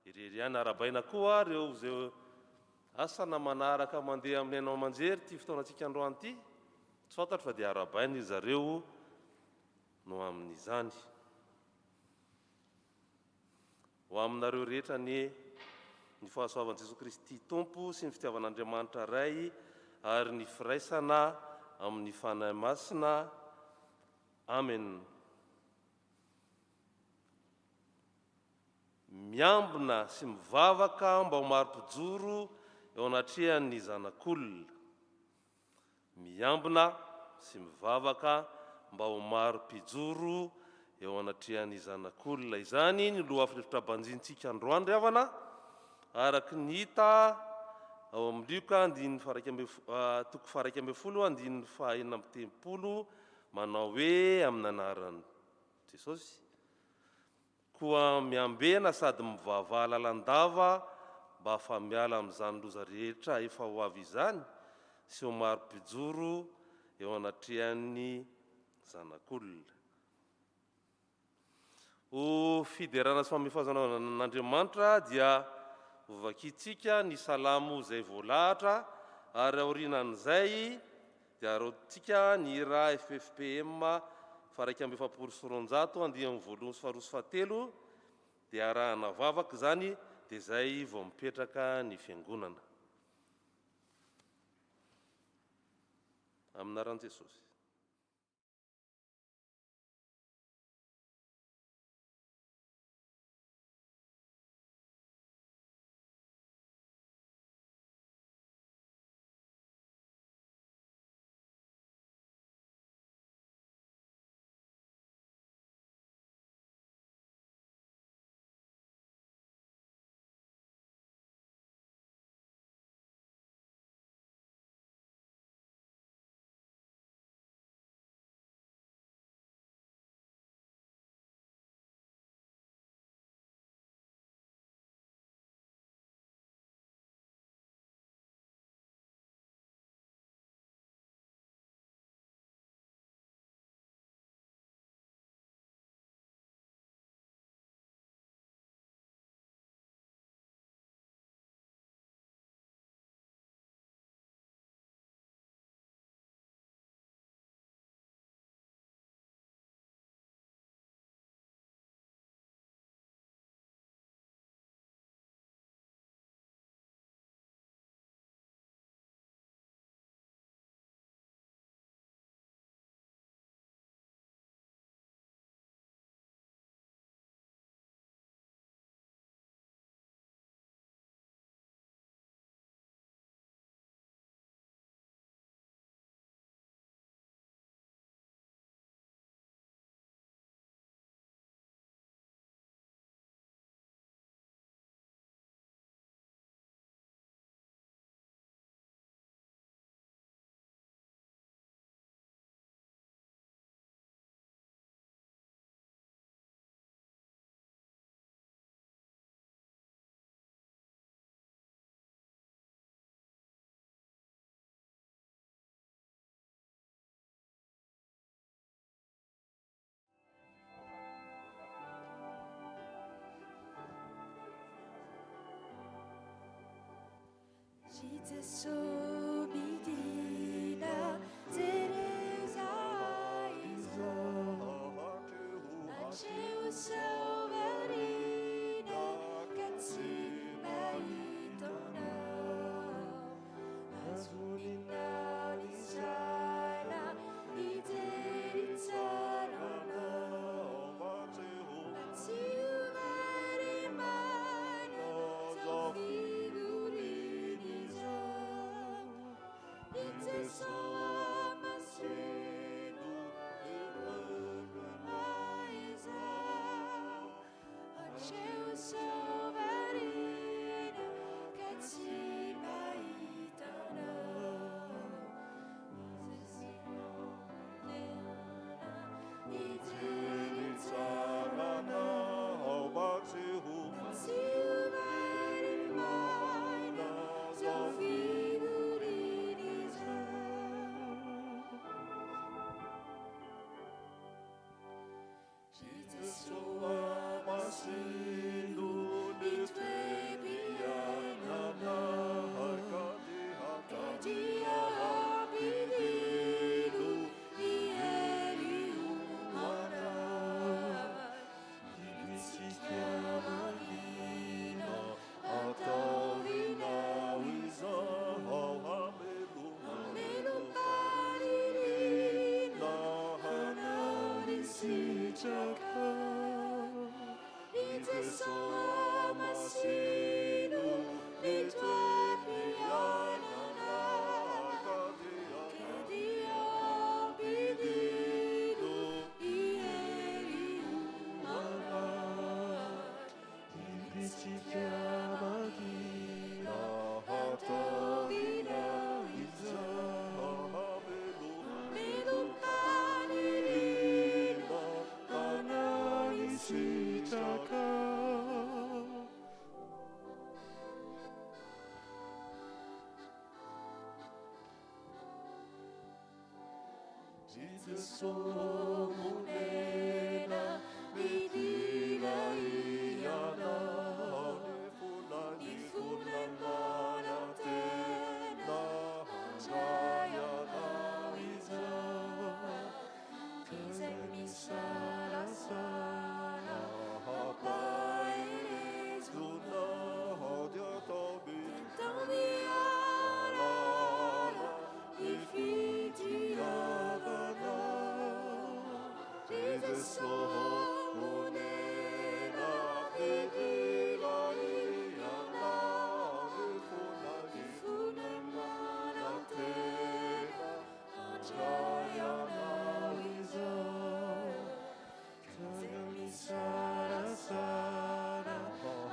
Ireriana arabaina koa reo zay asana manaraka mandeha amin'ny ainao manjery ty fotoanantsika androany ty tsy fantatro fa dia arabaina izy zareo no amin'izany ho aminareo rehetra ny fahasoavan'i Jesosy Kristy Tompo sy ny fitiavan'Andriamanitra Ray ary ny firaisana amin'ny fanahy masina. Amen. Miambina sy mivavaka mba ho maro-pijoro eo anatrehan'ny zanak'olona. Miambina sy mivavaka mba ho maro-pijoro eo anatrehan'ny zanak'olona. Izany ny lohahevitra banjintsika androany ry havana, araky ny hita ao amin'ny Luka toko faha 1:19 manao hoe amin'ny anaran'i Jesosy koa miambena sady mivavaha lalandava mba hafamiala amin'izany loza rehetra efa ho avy izany sy ho maro-pijoro eo anatrehan'ny zanak'olona. Ho fiderana sy famefazana n'Andriamanitra dia hovakitsika ny salamo izay voalahatra ary aorinan'izay dia arotsika ny hira FFPM fa 120 andiam voalohany sy faharoa sy fahatelo dia arahana vavaka izany dia izay vao mipetraka ny fiangonana. Aminaran'i Jesosy. Jesus obedina Teresa iso Nace salvarina Katsima itona Azunina nisana Iteritsarona Matiu marimano Zofigurini Amasinu litwa piyanana kedia pedido ieri mana Ipitikiamagina hatovina iza medumpanirina ananisitaka Somunena vidila iyana Ifunan mana tena Jayana wiza Tizemi sara sara Hapa eres Luna hadia tabi Tamiara Ifiti agana Jesus somunena vidila iyana Ifunan mana tena Jayana wiza Tizemi sara sara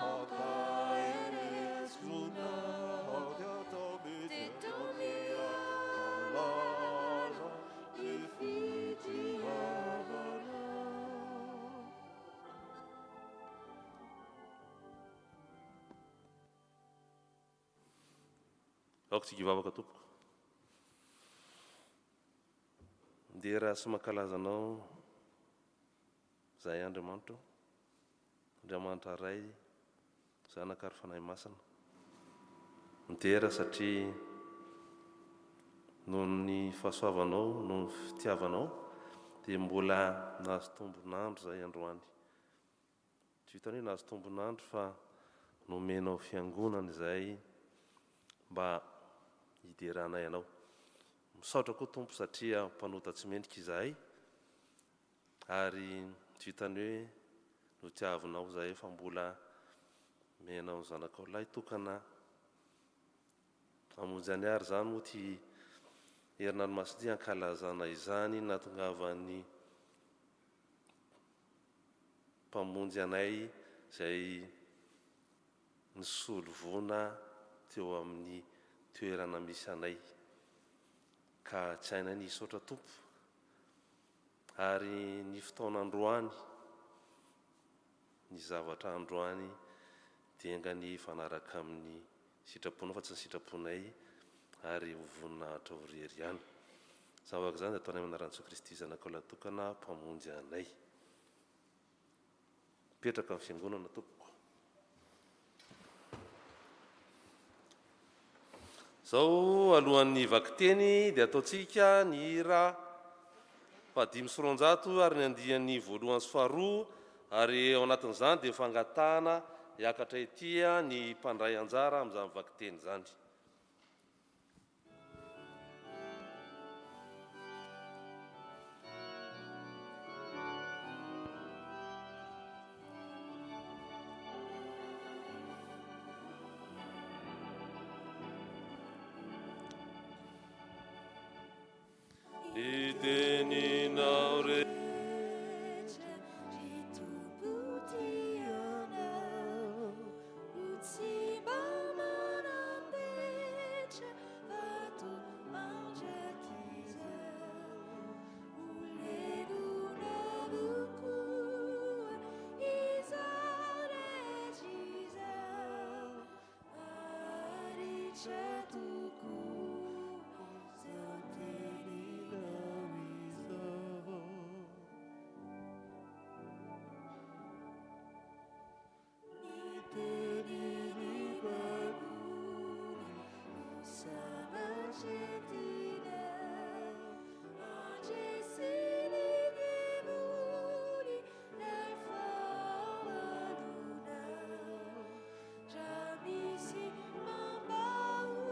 Hapa eres Luna hadia tabi aoko tsy givavaka tompoko dia raha sy mankalazanao zahay Andriamanitra Andriamanitra ray zanaka ary fanahy masina midera satria noho ny fahasoavanao noho ny fitiavanao dia mbola nahazo tombonandro zahay androany tsy hitany hoe nahazo tombonandro fa nomenao fiangonana izay mba hideranay anao misaotra koa tompo satria mpanota tsy mendrika izahay ary tsy hitany hoe notiavinao zahay fa mbola menao ny zanakao lahy tokana hamonjy any ary zany moa ty herinanomasina ankalazana izany nahatongavan'ny mpamonjy anay izay nisolo vona teo amin'ny toerana misy anay ka tsy hainay ny hisaotra tompo ary ny fotoana androany ny zavatra androany dia engany fanaraka amin'ny sitraponao fa tsy ny sitraponay ary hovoninahitra ho rery ihany zavaka izany dia ataonay amin'ny anaran'i Kristy zanakao latokana mpamonjy anay petraka amin'ny fiangonana tompoko zao alohan'ny vakiteny dia ataontsika ny hira 500 ary ny andian'ny voalohany sy faharoa ary ao anatin'izany dia fangatahana hiakatra etya ny mpandray anjara amin'izany vakiteny izany iteninao re Jamisi mambau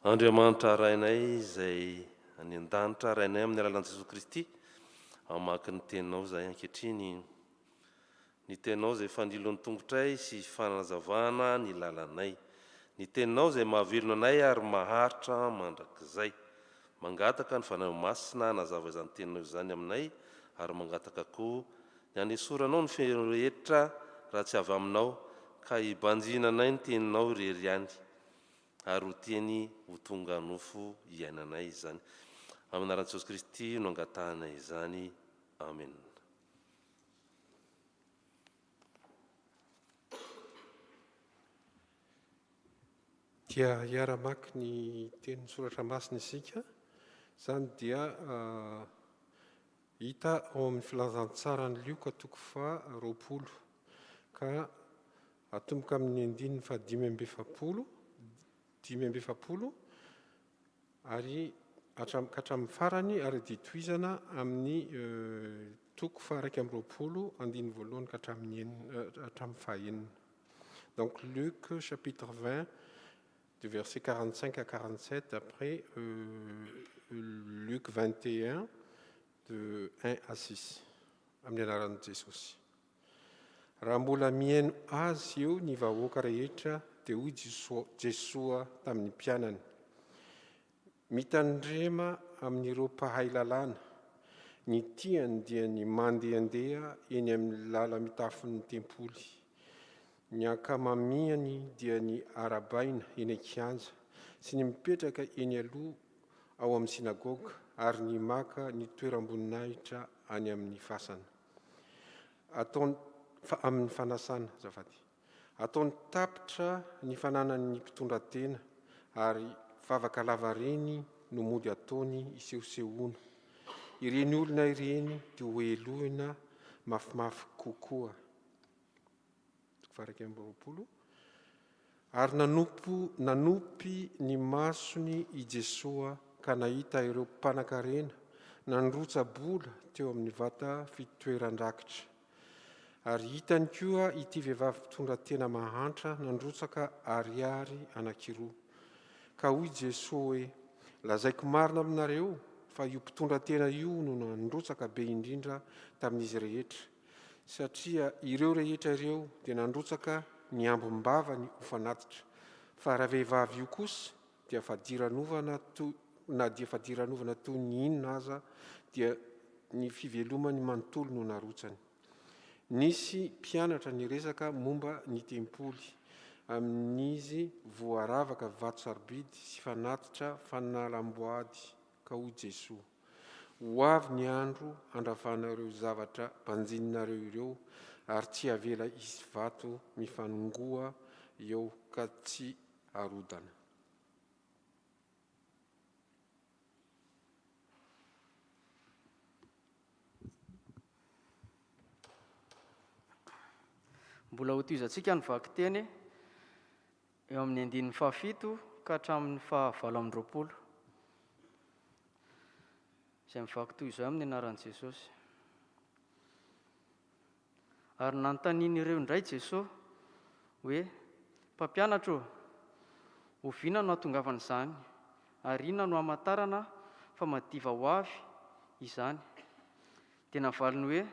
Andriamanitra rainay izay any an-danitra rainay amin'ny alalan'i Jesosy Kristy, amaky ny teninao izay ankehitriny, ny teninao izay fandilon'ny tongotray sy fanazavana ny lalanay, ny teninao izay mahavelona anay ary maharitra mandrakizay, mangataka ny fanahy masina nazava izany teninao izany aminay, ary mangataka koa ny anesoranao ny fehetra raha tsy avy aminao, ka hibanjinanay ny teninao irery ihany, ary ho teny ho tonga nofo iainanay izany. Amin'ny anaran'i Jesosy Kristy no angatahanay izany. Amen. Dia hiara-maky ny teny soratra masina isika, izany dia hita ao amin'ny filazantsara ny Lioka toko faha-20, ka atomboka amin'ny andininy fa 5:50 ary hatramin'ny farany ary ditoizana amin'ny toko faha-1:20 andininy voalohany ka hatramin'ny fahaenina. Donc Luc chapitre 20 du verset 45 à 47, après Luc 21 de 1 à 6 amin'ny anaran'i Jesosy. Raha mbola mihaino azy eo ny vahoaka rehetra dia hoy Jesoa tamin'ny mpianany: mitandrema amin'ireo mpahay lalàna, ny tiany dia ny mandehandeha eny amin'ny lala mitafin'ny tempoly, ny ankamaminany dia ny arabaina eny an-kianja sy ny mipetraka eny aloha ao amin'ny sinagoga, ary ny maka ny toeram-boninahitra any amin'ny fasana, amin'ny fanasana zafady. Ataony tapitra ny fananan'ny mpitondran-tena, ary vavaka lava reny no mody ataony isehosehoana. Ireny olona ireny dia hoelohina mafimafy kokoa. Ary nanopy ny masony i Jesoa ka nahita ireo mpanan-karena nandrotsa-bola teo amin'ny vata fitoeran-drakitra. Ary hitany koa ity vehivavy mpitondran-tena mahantra nandrotsaka ariary anankiroa. Ka hoy Jesoa hoe: lazaiko marina aminareo fa io mpitondran-tena io no nandrotsaka be indrindra tamin'izy rehetra, satria ireo rehetra ireo dia nandrotsaka ny ambom-bavany ho fanatitra, fa raha vehivavy io kosa dia fadiranovana toy ny inona aza, dia ny fivelomany manontolo no narotsany. Nisy mpianatra niresaka momba ny tempoly amin'izy voaravaka vato sarobidy sy fanatitra fanalam-boady, ka hoy Jesoa: ho avy ny andro andrafanareo zavatra mpanjininareo ireo, ary tsy havela izy vato mifanongoa eo ka tsy harodana. Mbola hotoizantsika ny vaky teny eo amin'ny 7 ka hatramin'ny 20. Izay mivaky toy izao amin'ny anaran'i Jesosy. Ary nanontaniany ireo indray Jesosy hoe: mpampianatra, oviana no hatongavana izany, ary inona no hamantarana fa madiva ho avy izany? Dia navaliny hoe: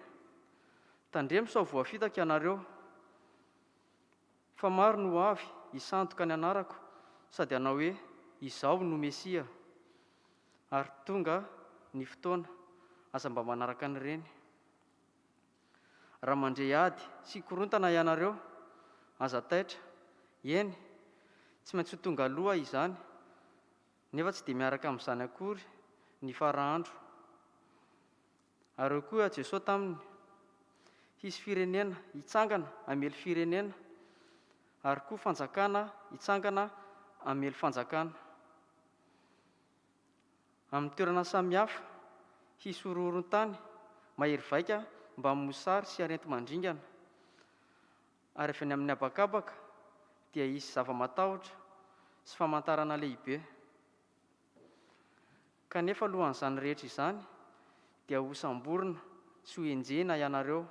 tandremo sao voafitaka ianareo, fa maro no avy hisandoka ny anarako, sady hanao hoe izaho no Mesia, ary tonga ny fotoana aza mba manaraka an'ireny. Raha mandray ady sy korontana ianareo, aza taitra, eny, tsy maintsy ho tonga aloha izany, nefa tsy dia miaraka amin'izany akory ny farahandro. Ary koa Jesosy taminy: hisy firenena hitsangana hamely firenena, ary koa fanjakana hitsangana hamely fanjakana. Amin'ny toerana samihafa hisy horohoron-tany mahery vaika mba mosary sy arenti mandringana, ary avy any amin'ny habakabaka dia hisy zava-matahotra sy famantarana lehibe. Kanefa alohan'izany rehetra izany dia ho samborina sy ho enjena ianareo,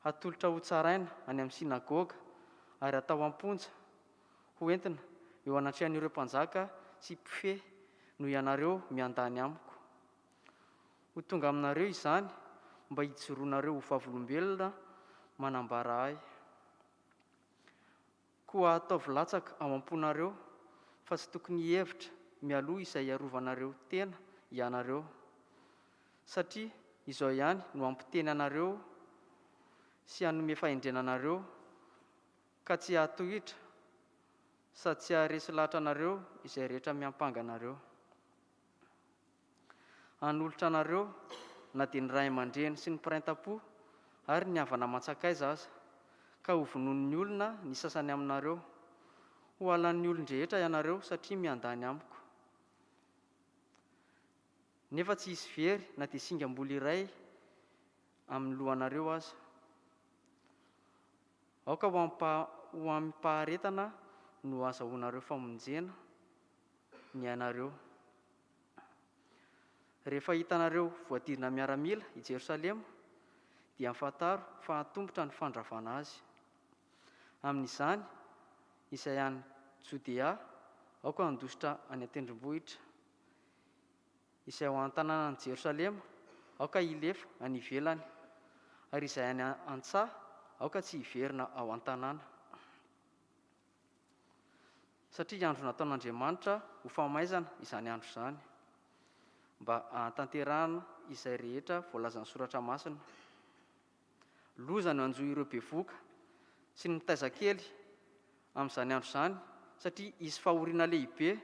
hatolotra ho tsaraina any amin'ny sinagoga, ary atao am-ponja ho entina eo anatrehan'ireo mpanjaka sy mpifeh noho ianareo miandany amiko. Ho tonga aminareo izany mba hijoroanareo ho vavolombelona manambara ahy. Koa ataovy latsaka ao am-ponareo fa tsy tokony hevitra mialoha izay hiarovanareo tena ianareo, satria izao ihany no ampiteny anareo sy hanome fahendrenanareo ka tsy hahatohitra sady tsy haharesy lahatra anareo izay rehetra miampanga anareo. Hanolotra anareo na dia ny ray aman-dreny sy ny piraintam-po ary ny havana matsakaiza aza, ka ho vonon'ny olona ny sasany aminareo. Ho halan'ny olon-drehetra ianareo satria miandany amiko. Nefa tsy hisy very na dia singam-bola iray amin'ny lohanareo aza. Aoka ho amin'ny paharetana no azahoanareo famonjena ny anareo. Rehefa hitanareo voadirina miaramila i Jerosalema dia mifantaro fa hatombotra ny fandravana azy. Amin'izany izay any Jodea, aoka handositra any an-tendrombohitra, izay ao an-tanànan'i Jerosalema, aoka hilefa any ivelany, ary izay any an-tsaha, aoka tsy hiverina ao an-tanàna. Satria andro nataon'Andriamanitra ho famaizana izany andro izany, mba hahatanterahana izay rehetra voalazan'ny soratra masina. Loza no hanjoy ireo bevoka sy ny mitaizakely amin'izany andro izany, satria hisy fahoriana lehibe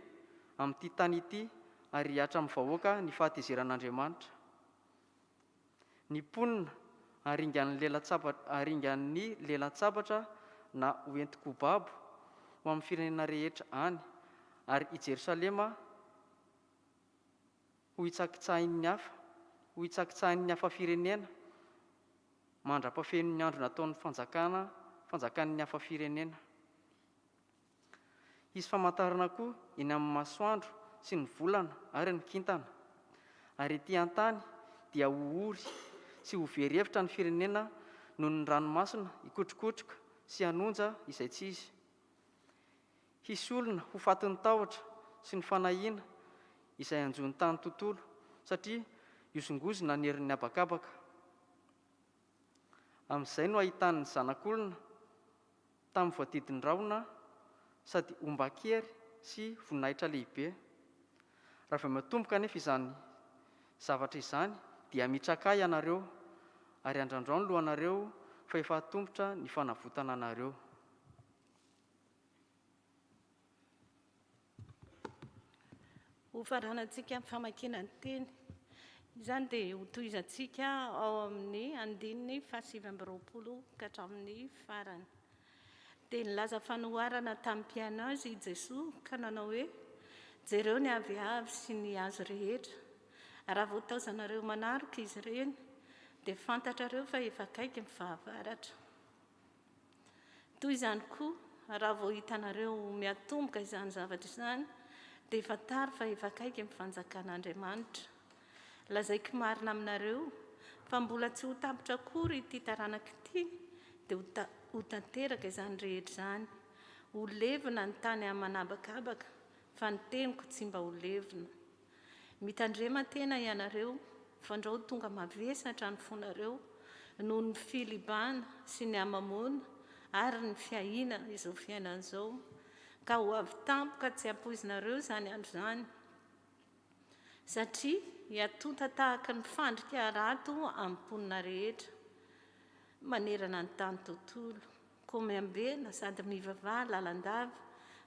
amin'ity tany ity ary hatramin'ny vahoaka ny fahatezeran'Andriamanitra. Ny mponina haringan'ny lelan-tsabatra na hoenti-kobabo ho amin'ny firenena rehetra any, ary i Jerosalema ho hitsakitsahin'ny hafa firenena mandra-pafen'ny andro nataon'ny fanjakan'ny hafa firenena. Hisy famantarana koa eny amin'ny masoandro sy ny volana ary ny kintana, ary ety an-tany dia ho ory sy ho very hevitra ny firenena noho ny ranomasina hikotrokotroka sy hanonja izay tsy izy. Hisy olona ho fatin'ny tahotra sy ny fanahiana izay hanjoany tany tontolo, satria iosongozona ny herin'ny habakabaka. Amin'izay no ahitany zanak'olona tamin'ny voadidiny rahona sady omban-kery sy voninahitra lehibe. Raha vao matomboka anefa izany zavatra izany dia mitrakay ianareo, ary andrandrao ny lohanareo fa efa hatombotra ny fanavotana anareo. Ho faranantsika amin'ny famakiana ny teny izany dia ho tohizantsika ao amin'ny andininy 720 ka hatramin'ny farany. Dia nilaza fanoharana tamin'ny mpiaino azy i Jesosy ka nanao hoe: jereo ny aviavy sy ny azo rehetra, raha voataozanareo manarika izy ireny dia fantatrareo fa efa akaiky ny fahavaratra. Toy izany koa raha vao hitanareo miatomboka izany zavatra izany dia efa tara fa efa akaiky ny fanjakan'Andriamanitra. Lazaiko marina aminareo fa mbola tsy ho tapitra akory ity taranaka ity dia ho tanteraka izany rehetra izany. Ho levina ny tany amin'ny manabakabaka, fa ny teniko tsy mba ho levina. Mitandrema tena ianareo, fandrao tonga mavesatra ny fonareo noho ny filibana sy ny amamoana ary ny fiahina izao fiainan'izao, ka ho avy tampoka tsy ampoizinareo izany andro izany, satria hiatonta tahaka ny fandrika rato amin'ny mponina rehetra manerana ny tany tontolo. Koa miambena sady mivavaha lalandava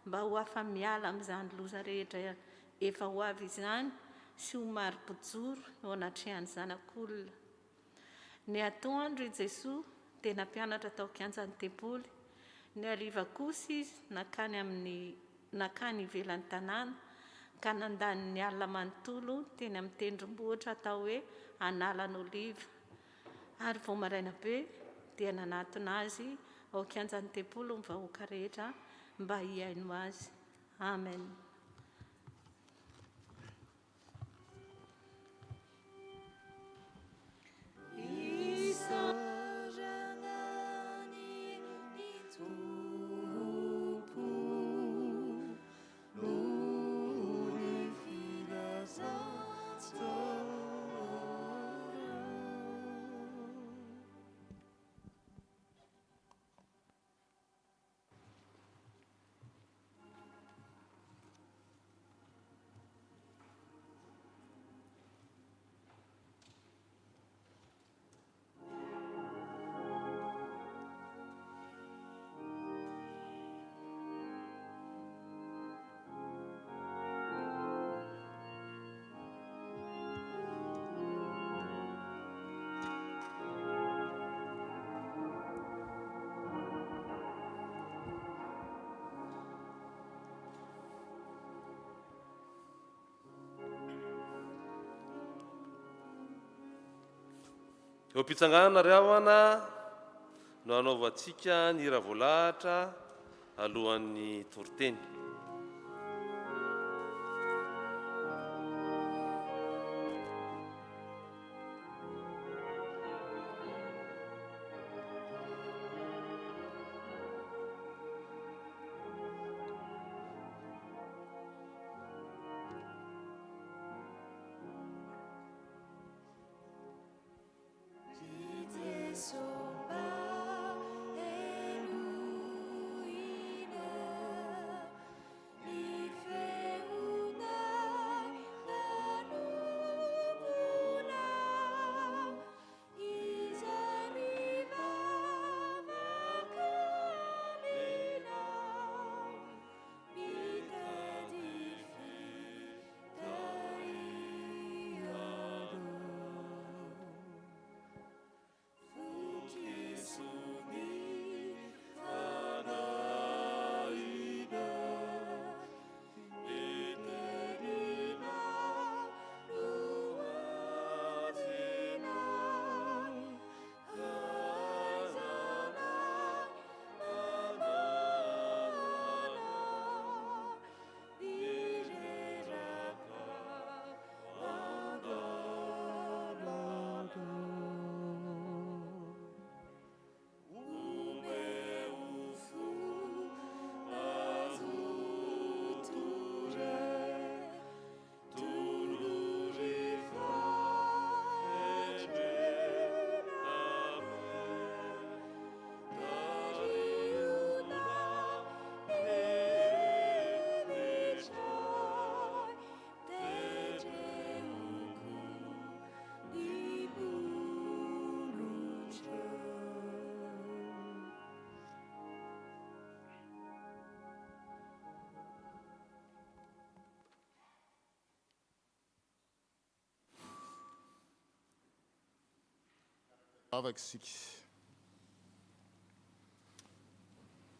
mba ho afa-miala amin'izany loza rehetra efa ho avy izany sy ho mari-bojoro eo anatrehan'ny zanak'olona. Ny atoandro i Jesosy dia nampianatra tao kianjan'ny tempoly. Ny hariva kosa izy nakany ivelan'ny tanàna ka nandany ny alina manontolo teny amin'ny tendrombohitra atao hoe Analan'Oliva. Ary vao maraina be dia nanatona azy ao kianjan'ny tempoly ny vahoaka rehetra mba hiaino azy. Amen. eo am-pitsangana ry ahana no anaovantsika ny hira voalahatra alohan'ny toriteny.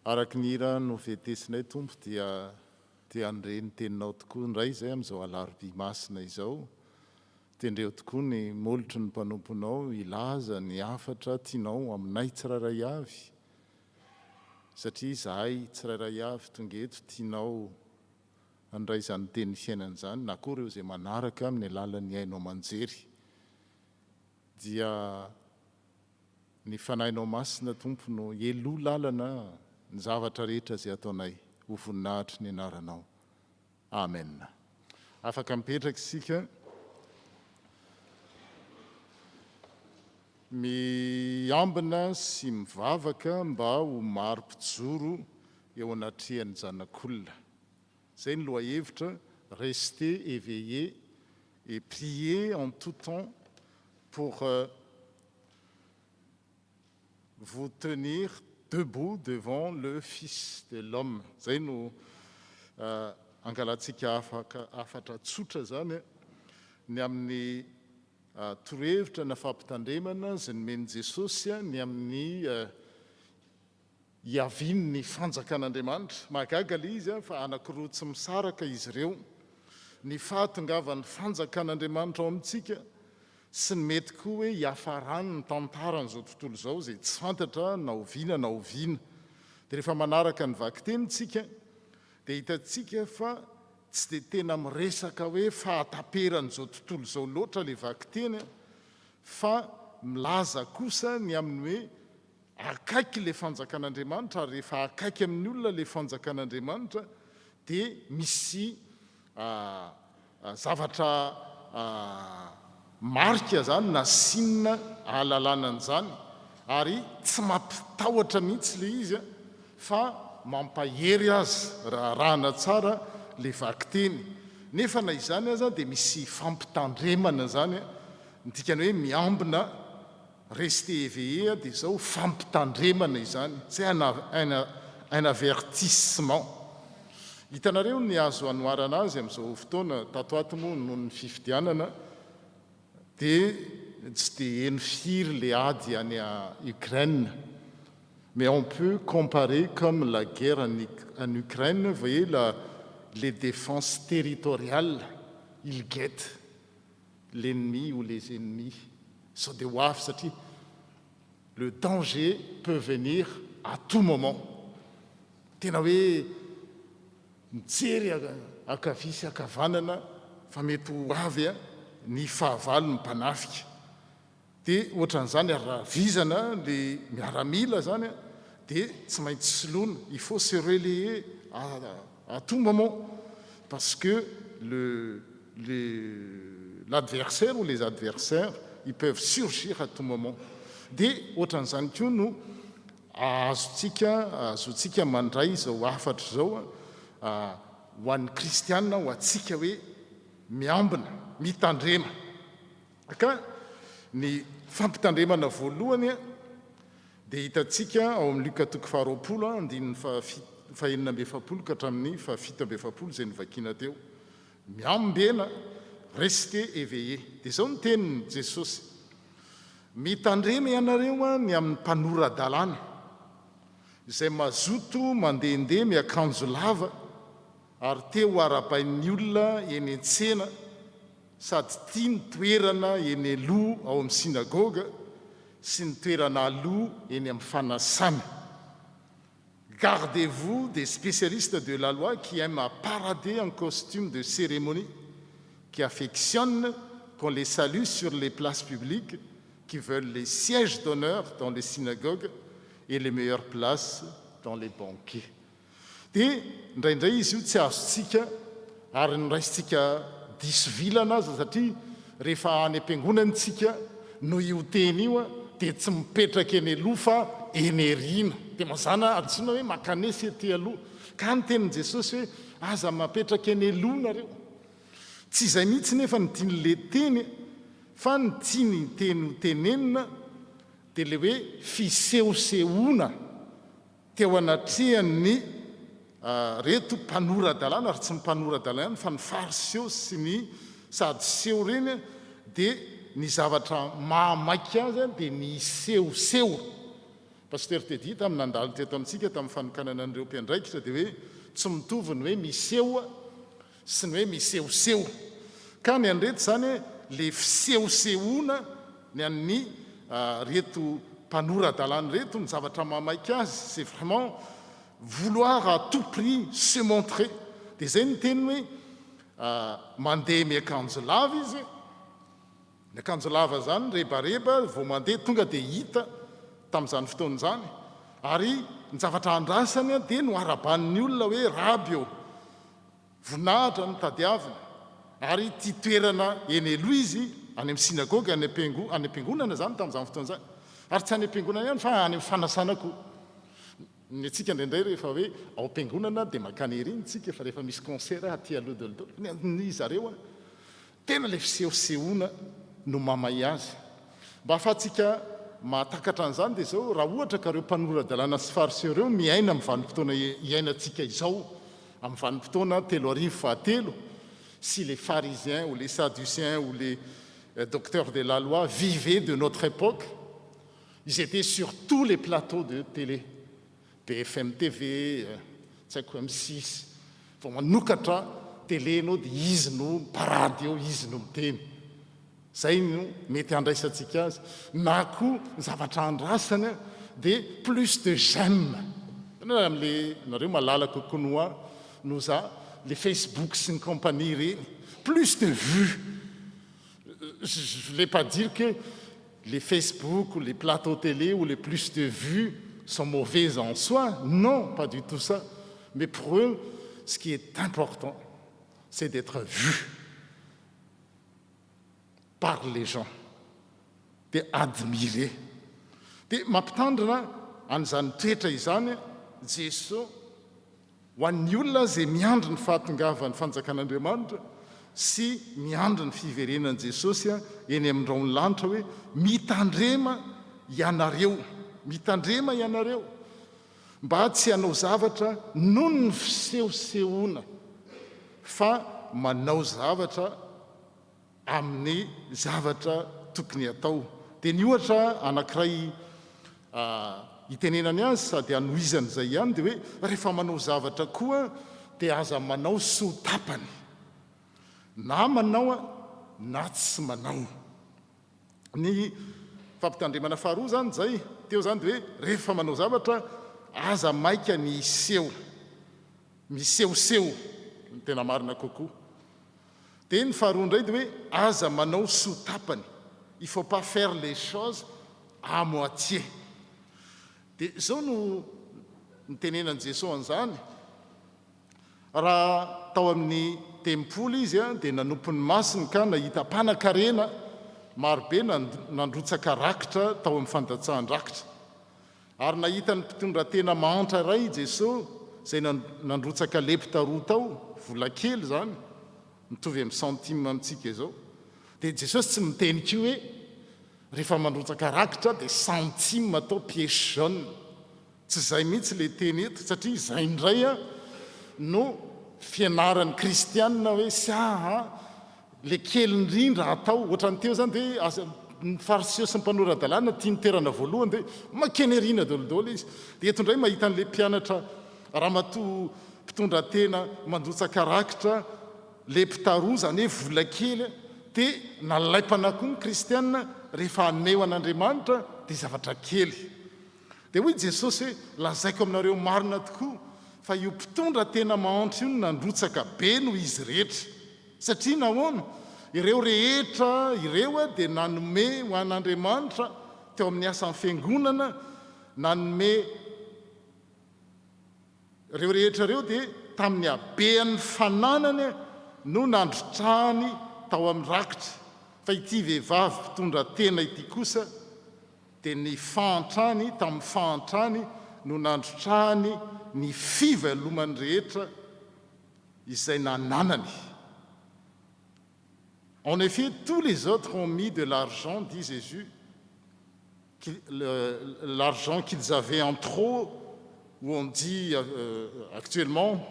Araka ny hira no fietesinay tompo dia andreny teninao tokoa indray izay amin'izao alarobia masina izao. Tendreo tokoa ny molotry ny mpanomponao ilaza ny afatra tianao aminay tsirairay avy. Satria izahay tsirairay avy tonga eto tianao andray izany teny fiainana izany, na koa ireo izay manaraka amin'ny alalan'ny hainao manjery. Dia ny fanahinao masina tompo no elo lalana ny zavatra rehetra izay ataonay ho voninahitry ny anaranao. Amen. Afaka mipetraka isika. Miambina sy mivavaka mba ho maro-pijoro eo anatrehan'ny zanak'olona. Zay ny lohahevitra, rester éveillé et prier en tout temps pour vous tenir debout devant le Fils de l'homme. Zay no angalantsika afatra tsotra zany ny amin'ny torohevitra na fampitandremana zay nomeny Jesosy ny amin'ny iavin'ny fanjakan'Andriamanitra. Mahagaga le izy fa anankiroa tsy misaraka izy ireo. Ny fahatongavan'ny fanjakan'Andriamanitra ao amintsika sy ny mety koa hoe hiafarany ny tantaran'izao tontolo izao zay tsy fantatra na oviana na oviana. Dia rehefa manaraka ny vakitenitsika dia hitantsika fa tsy dia tena miresaka hoe fahataperan'izao tontolo izao loatra le vakiteny, fa milaza kosa ny amin'ny hoe akaiky le fanjakan'Andriamanitra, ary rehefa akaiky amin'ny olona le fanjakan'Andriamanitra dia misy zavatra marika zany na sinina ahalalanan'izany, ary tsy mampitahotra mihitsy le izy fa mampahery azy rahana tsara le vakiteny. Nefa na izany aza dia misy fampitandremana zany, dikany hoe miambina, rester éveillé dia zao fampitandremana izany, zay un avertissement. Hitanareo ny azo anoarana azy amin'izao fotoana tato ato moa noho ny fifidianana dia tsy dia eny firy le ady any Ukraine. Mais on peut comparer comme la guerre en Ukraine, vous voyez, les défenses territoriales, ils guettent l'ennemi ou les ennemis. sao dia ho avy satria le danger peut venir à tout moment. Tena hoe mijery akavia sy akavanana fa mety ho avy ny fahavalo ny mpanafika. Dia ohatran'izany ary raha vizana le miaramila zany dia tsy maintsy soloina. Il faut se relayer à tout moment parce que l'adversaire ou les adversaires, ils peuvent surgir à tout moment. Dia ohatran'izany koa no azontsika mandray izao afatra zao ho an'ny kristianina ho atsika hoe miambina, mitandrema. Ka ny fampitandremana voalohany dia hitantsika ao amin'ny Luka 2:20 fahenina-mbefapolo ka hatramin'ny fafito-mbefapolo izay nivakiana teo. Miambena, restez éveillés. Dia izao ny tenin'i Jesosy. Mitandrema ianareo ny amin'ny mpanoradalàna izay mazoto mandehandeha miakanjo lava ary teo arabain'ny olona eny an-tsena sady tia ny toerana eny aloha ao amin'ny sinagoga sy ny toerana aloha eny amin'ny fanasana. Gardez-vous des spécialistes de la loi qui aiment à parader en costume de cérémonie, qui affectionnent qu'on les salue sur les places publiques, qui veulent les sièges d'honneur dans les synagogues et les meilleures places dans les banquets. Dia indraindray izy io tsy azontsika ary noraisitsika diso vilana azy satria rehefa any am-piangonantsika no io teny io dia tsy mipetraka eny aloha fa eny erina. Dia mazana antsoina hoe makanesy ety aloha. Ka ny tenin'i Jesosy hoe aza mapetraka eny aloha nareo. Tsy izay mihitsy nefa ny tian'le teny fa ny tiany teny tenenina dia le hoe fisehosehoana teo anatrehan'ny reto mpanoradalàna ary tsy ny mpanoradalàna fa ny fariseho sy ny saduseho reny dia ny zavatra mahamaiky azy dia ny sehoseho. Pasteur Teddy tamin'ny nandalo teto amintsika tamin'ny fanokanana an'ireo mpiandraikitra dia hoe tsy mitovy ny hoe miseho sy ny hoe misehoseho. Ka ny anreto zany le fisehosehoana ny an'ny reto mpanoradalàna reto ny zavatra mahamaiky azy. C'est vraiment vouloir à tout prix se montrer. Dia zay ny teny hoe mandeha miakanjo lava izy. Miakanjo lava zany rebareba vao mandeha tonga dia hita tamin'izany fotoana izany. Ary ny zavatra andrasany dia no araban'ny olona hoe raby eo, voninahitra no tadiavina. Ary tia toerana eny aloha izy any amin'ny sinagoga any am-piangonana zany tamin'izany fotoana izany. Ary tsy any am-piangonana ihany fa any amin'ny fanasana koa. Ny antsika indraindray rehefa hoe ao am-piangonana dia makany ery tsika fa rehefa misy concert aty alodolodolo ny zareo tena le fisehosehoana no mamay azy. Mba ahafahantsika mahatakatra an'izany dia zao raha ohatra ka reo mpanoradalàna sy fariseho reo miaina amin'ny vanim-potoana iainantsika izao, amin'ny vanim-potoana 3:7 si les pharisiens ou les sadduciens ou les docteurs de la loi vivaient de notre époque, ils étaient sur tous les plateaux de télé, BFM TV, M6, vao manokatra télé anao dia izy no parady eo, izy no miteny. Zay no mety andraisantsika azy. Na koa zavatra andrasany dia plus de j'aime. Amin'le nareo malalaka kokoa noza les Facebook sy ny compagnie reny, plus de vues. Je ne voulais pas dire que les Facebook ou les plateaux télé ou les plus de vues sont mauvais en soi. Non, pas du tout ça. Mais pour eux, ce qui est important, c'est d'être vu par les gens, d'admirer. Dia mampitandrina an'izany toetra izany Jesosy ho an'ny olona zay miandry ny fahatongavan'ny fanjakan'Andriamanitra sy miandry ny fiverenan'i Jesosy eny amin'irao ny lanitra hoe mitandrema ianareo, mitandrema ianareo mba tsy hanao zavatra noho ny fisehosehoana fa manao zavatra amin'ny zavatra tokony atao. Dia ny ohatra anankiray hitenenany azy sady hanohizany izay ihany dia hoe rehefa manao zavatra koa dia aza manao soatapany, na manao na tsy manao. ny fampitandremana faharoa zany zay teo zany de hoe rehefa manao zavatra aza maika ny iseho misehoseho ny tena marina kokoa de ny faharoa indray de hoe aza manao sotapany il faut pas faire les choses à moitié de zao no nitenenan Jesosy an'izany raha tao amin'ny tempoly izy a de nanompony masiny ka nahita mpanan-karena marobe nandrotsaka rakitra tao amin'ny fandatsahan-drakitra ary nahita ny mpitondra tena mahantra ray Jesosy zay nandrotsaka lepita roa tao vola kely zany mitovy amin'ny centime amintsika izao de Jesosy tsy miteny kio hoe rehefa mandrotsaka rakitra de centime atao pièce jaune tsy zay mihitsy le teny eto satria zay indray a no fianaran'ny kristianina hoe le kely indrindra atao ohatrany teo zany de ny fariseo sy ny mpanorad-dalàna tia nitoerana voalohany de makeneriana dolidolo izy de eto indray mahita an'le mpianatra ramatoa mpitondra tena mandrotsaka rakitra le pitaroa zany hoe vola kely de nalaipana koa ny kristianina rehefa haneo an'Andriamanitra de zavatra kely de hoy Jesosy hoe lazaiko aminareo marina tokoa fa io mpitondra tena mahantra io nandrotsaka be no izy rehetra satria nahoana ireo rehetra ireo a de nanome ho an'Andriamanitra teo amin'ny asan'ny fiangonana nanome ireo rehetra ireo de tamin'ny habean'ny fananany no nandrotrahany tao amin'ny rakitra fa ity vehivavy mpitondra tena ity kosa de ny fahantrany tamin'ny fahantrany no nandrotrahany ny fivelomany rehetra izay nananany. En effet, tous les autres ont mis de l'argent, dit Jésus, l'argent qu'ils avaient en trop, ou on dit actuellement,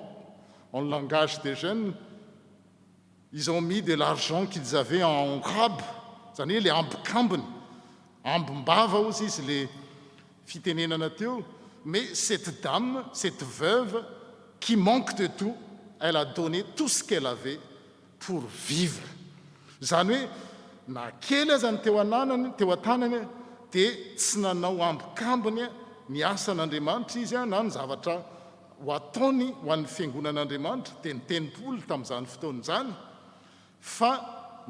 en langage des jeunes, ils ont mis de l'argent qu'ils avaient en rab, c'est-à-dire les ambkamben, ambumbava aussi, c'est les fitenenana teo. Mais cette dame, cette veuve, qui manque de tout, elle a donné tout ce qu'elle avait pour vivre. Zany hoe na kely aza ny teo an-tanany de tsy nanao ambokambony ny asan'Andriamanitra izy na ny zavatra ho ataony ho an'ny fiangonan'Andriamanitra de ny tenimpolo tamin'izany fotoan'izany fa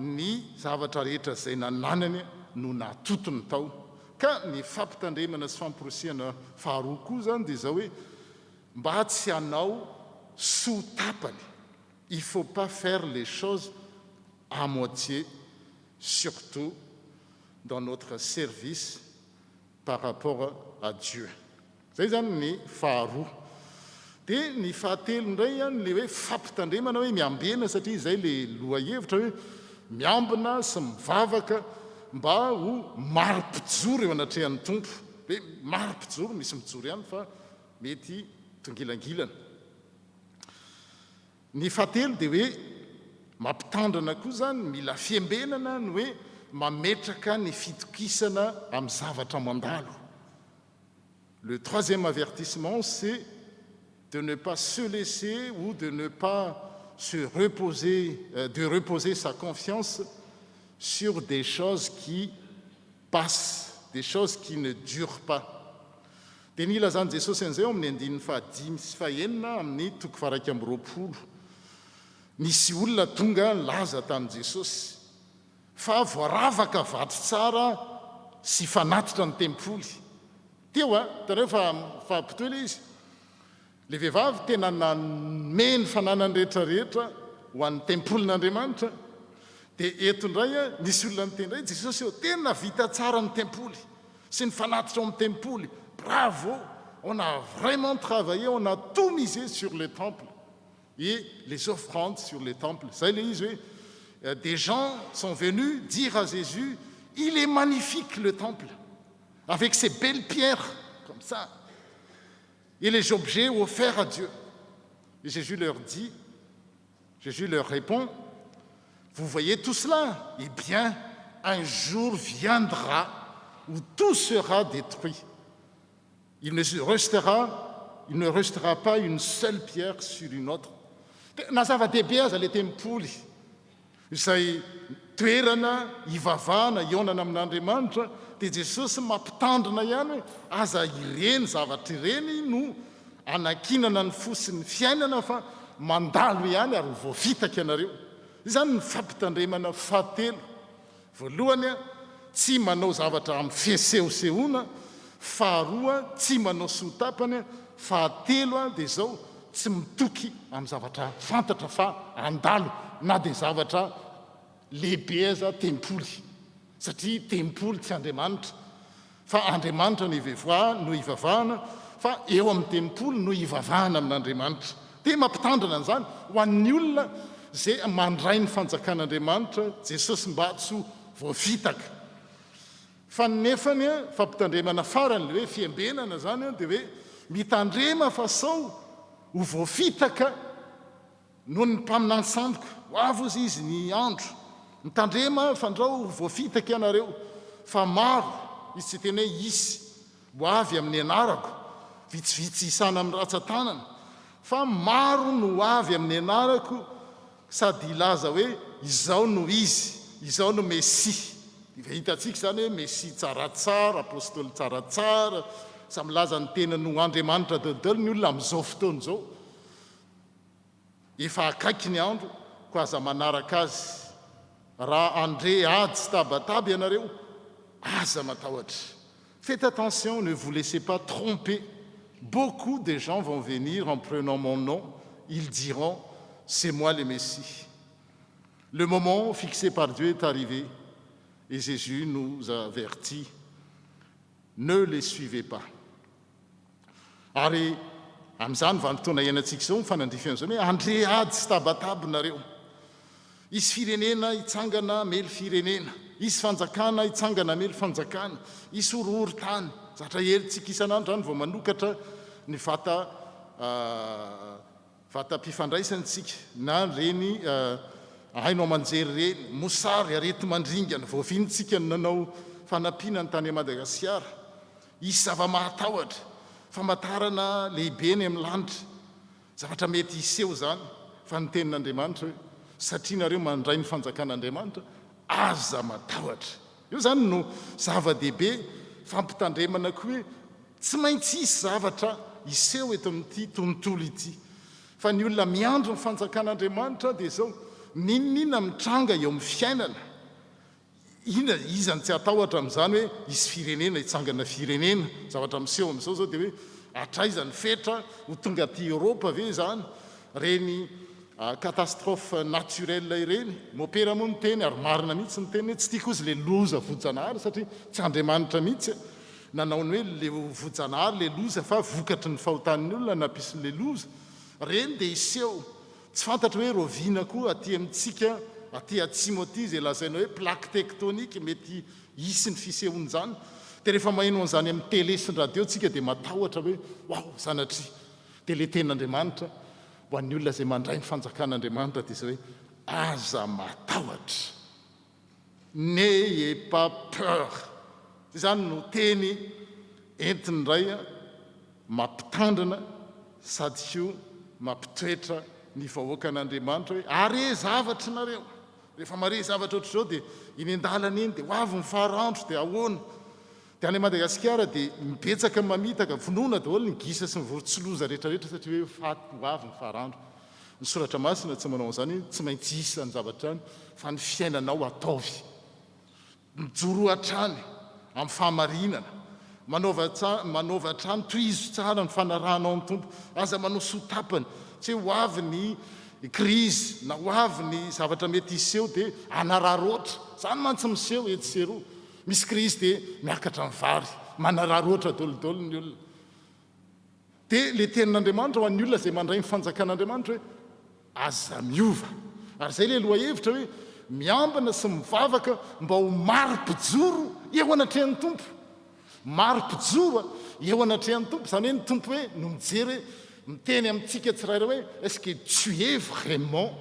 ny zavatra rehetra zay nananany no natotony tao ka ny fampitandremana sy famporosiana faharoa koa zany de zao hoe mba tsy hanao sotapany, il faut pas faire les choses à moitié, surtout dans notre service par rapport à Dieu. Zay zany ny faharoa. De ny fahatelo indray le hoe fampitandremana hoe miambena satria zay le lohahevitra hoe miambina sy mivavaka mba ho maro-pijoro eo anatrehan'ny tompo. Hoe maro-pijoro, misy mijoro ihany fa mety tongilangilana. Ny fahatelo de hoe mampitandrana koa zany mila fiembenana ny hoe mametraka ny fitokisana amin'ny zavatra mandalo. Le troisième avertissement, c'est de ne pas se laisser ou de ne pas se reposer, de reposer sa confiance sur des choses qui passent, des choses qui ne durent pas. De ny ilazany Jesosy an'izay amin'ny andininy fahadimy sy fahaenina amin'ny toko faha 20. Nisy olona tonga laza tamin'i Jesosy fa voaravaka vato tsara sy fanatitra ny tempoly. Teo tareo fa pitoela izy. Le vehivavy tena nanome ny fananany rehetrarehetra ho an'ny tempolin'Andriamanitra. De eto indray nisy olona miteny hoe Jesosy eo tena vita tsara ny tempoly sy ny fanatitra ao amin'ny tempoly. Bravo, on a vraiment travaillé, on a tout misé sur le temple et les offrandes sur les temples. Ça, des gens sont venus dire à Jésus, il est magnifique le temple, avec ces belles pierres, comme ça, et les objets offerts à Dieu. Et Jésus leur répond, vous voyez tout cela? Eh bien, un jour viendra où tout sera détruit. Il ne restera pas une seule pierre sur une autre. Na zava-dehibe aza le tempoly izay toerana ivavahana ionana amin'Andriamanitra dia Jesosy mampitandrina ihany hoe aza ireny zavatra ireny no anakinana ny fosin'ny fiainana fa mandalo ihany ary voavitaka ianareo. Izany ny fampitandremana fahatelo. Voalohany a tsy manao zavatra amin'ny fisehosehoana, faharoa tsy manao sotapany, fahatelo a dia zao tsy mitoky amin'ny zavatra fantatra fa andalo na dia zavatra lehibe aza tempoly, satria tempoly tsy Andriamanitra fa Andriamanitra no no ivavahana, fa eo amin'ny tempoly no ivavahana amin'Andriamanitra. Dia mampitandrina an'izany ho an'ny olona zay mandray ny fanjakan'Andriamanitra Jesosy mba tsy ho voavitaka. Fa nefany a fampitandremana farany le hoe fiambenana zany a dia hoe mitandrema fa sao ho voavitaka noho ny mpaminansamboka ho avy ozy izy ny andro. Mitandrema fandrao ho voavitaka ianareo fa maro izy tsy teny hoe isy ho avy amin'ny anarako vitsivitsy isana amin'ny ratsan-tanana fa maro no avy amin'ny anarako sady ilaza hoe izao no izy, izao no Mesia. Hitantsika zany hoe Mesia tsaratsara, apôstôly tsaratsara, samy laza ny tena no Andriamanitra dodolo ny olona amin'izao fotoana izao. Efa akaiky ny andro ko aza manaraka azy. Raha andre ady sy tabataba ianareo, aza matahotra. Faites attention, ne vous laissez pas tromper. Beaucoup de gens vont venir en prenant mon nom, ils diront c'est moi le Messie. Le moment fixé par Dieu est arrivé et Jésus nous avertit, ne les suivez pas. Ary amin'izany vanim-potoana iainantsika izao mifanandrifana zao hoe andre ady sy tabataba nareo. Isy firenena hitsangana mely firenena, isy fanjakana hitsangana mely fanjakana, isy horohoro-tany. Zatra helitsika isan'andro zany vao manokatra ny vata-pifandraisantsika na reny hainao manjery reny mosary arety mandringana voavintsika ny nanao fanampiana ny tany Madagasikara. Isy zava-mahatahotra, famantarana lehibe ny amin'ny lanitra, zavatra mety hiseho zany fa ny tenin'Andriamanitra hoe satria nareo mandray ny fanjakan'Andriamanitra aza matahotra. Io zany no zava-dehibe fampitandremana koa hoe tsy maintsy isy zavatra hiseho eto amin'ity tontolo ity. Fa ny olona miandro ny fanjakan'Andriamanitra dia zao ninona mitranga eo amin'ny fiainana. Ina izany tsy atahotra amin'izany hoe isy firenena hitsangana firenena, zavatra miseho amin'izao zao dia hoe atraizany fetra ho tonga aty Eropa ve zany reny catastrophe naturelle ireny. Mopera moa ny teny ary marina mihitsy ny teny hoe tsy tiako izy le loza vojanahary satria tsy Andriamanitra mihitsy nanao ny hoe le vojanahary le loza fa vokatry ny fahotan'ny olona nampisy le loza reny dia iseho. Tsy fantatra hoe roviana koa aty amintsika aty atsimo aty zay lazaina hoe plaque tectonique mety hisy ny fisehon'izany. Dia rehefa maheno an'izany amin'ny télé sy ny radio tsika dia matahotra hoe wao sanatria dia le tenin'Andriamanitra ho an'ny olona zay mandray ny fanjakan'Andriamanitra dia zay hoe aza matahotra, n'ayez pas peur. Izany no teny entiny iray mampitandrina sady koa mampitoetra ny vahoakan'Andriamanitra hoe are zavatra nareo. Rehefa mare zavatra ohatr'izao dia iny an-dalana iny dia ho avy ny faharandro dia ahoana. Dia any Madagasikara dia mibetsaka mamitaka vonoina daholo ny gisa sy ny vorontsiloza rehetrarehetra satria hoe faty ho avy ny faharandro. Ny soratra masina tsy manao an'izany tsy maintsy hisy ny zavatra any fa ny fiainanao ataovy. Mijoro hatrany amin'ny fahamarinana, manaova hatrany tohizo tsara ny fanarahanao amin'ny tompo, aza manao sotapany tsy hoe ho avy ny krizy na ho avy ny zavatra mety hiseho dia anararoatra. Zany mantsy miseho etsy sy eroa. Misy krizy dia miakatra ny vary, manararoatra dolodolo ny olona. Dia le tenin'Andriamanitra ho an'ny olona zay mandray ny fanjakan'Andriamanitra hoe aza miova. Ary zay le lohahevitra hoe miambina sy mivavaka mba ho maro-pijoro eo anatrehan'ny tompo. Maro-pijoro eo anatrehan'ny tompo. Zany hoe ny tompo hoe no mijery hoe miteny amintsika tsirairay hoe est-ce que tu es vraiment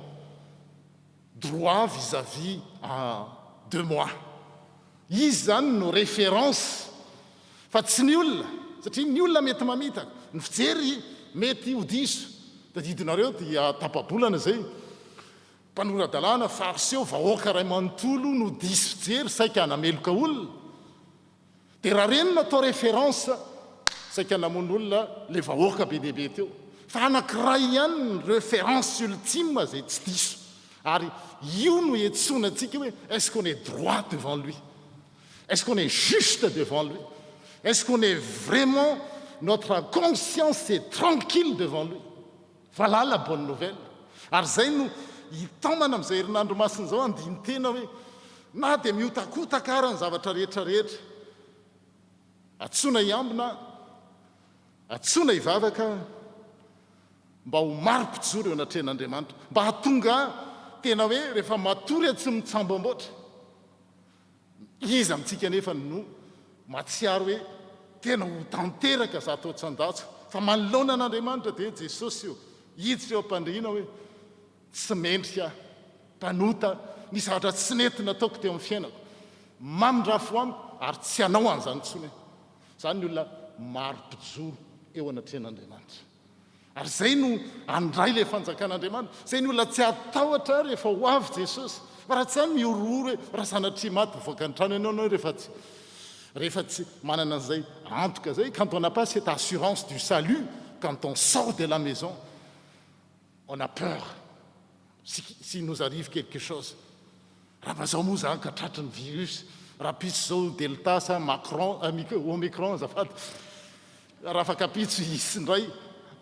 droit vis-à-vis de moi. Izy zany no référence fa tsy ny olona satria ny olona mety mamitaka ny fijery mety ho diso. Tadidinareo dia tapabolana zay mpanoradalàna fariseo vahoaka ray manontolo no diso jery saika hanameloka olona dia raha reny natao référence saika hanamon'olona le vahoaka be dehibe teo fa anankiray ihany ny référence ultime zay tsy diso ary io no etsonantsika hoe est-ce qu'on est droit devant lui, est-ce qu'on est juste devant lui, est-ce qu'on est vraiment, notre conscience est tranquille devant lui. Voilà la bonne nouvelle. Ary zay no hitamana amin'izay herinandro masina zao andiny tena hoe na dia miotakotaka ara ny zavatra rehetrarehetra atsona iambina atsona hivavaka mba ho maro-pijoro eo anatrehan'Andriamanitra mba hatonga tena hoe rehefa matory tsy mitsamboamboatra izy amintsika nefa no matsiaro hoe tena ho tanteraka za atao tsandatso fa manoloana an'Andriamanitra dia Jesosy io hiditra eo ampandriana hoe tsy mendrika mpanota ny zavatra tsy nety nataoko teo amin'ny fiainako mamindrafo amiko ary tsy hanao an'izany ntsony zany ny olona maro-pijoro eo anatrehan'Andriamanitra ary zay no andray le fanjakan'Andriamanitra zay ny olona tsy atahotra rehefa ho avy Jesosy fa raha tsy zany miorooro hoe raha sanatria maty voaka ny trano ianao rehefa tsy manana an'izay antoka zay quand on n'a pas cette assurance du salut quand on sort de la maison on a peur si nous arrive quelque chose raha mazao moa zany ka tratry ny virus raha pitso zao delta sa macron omicron zafady raha afaka pitso isindray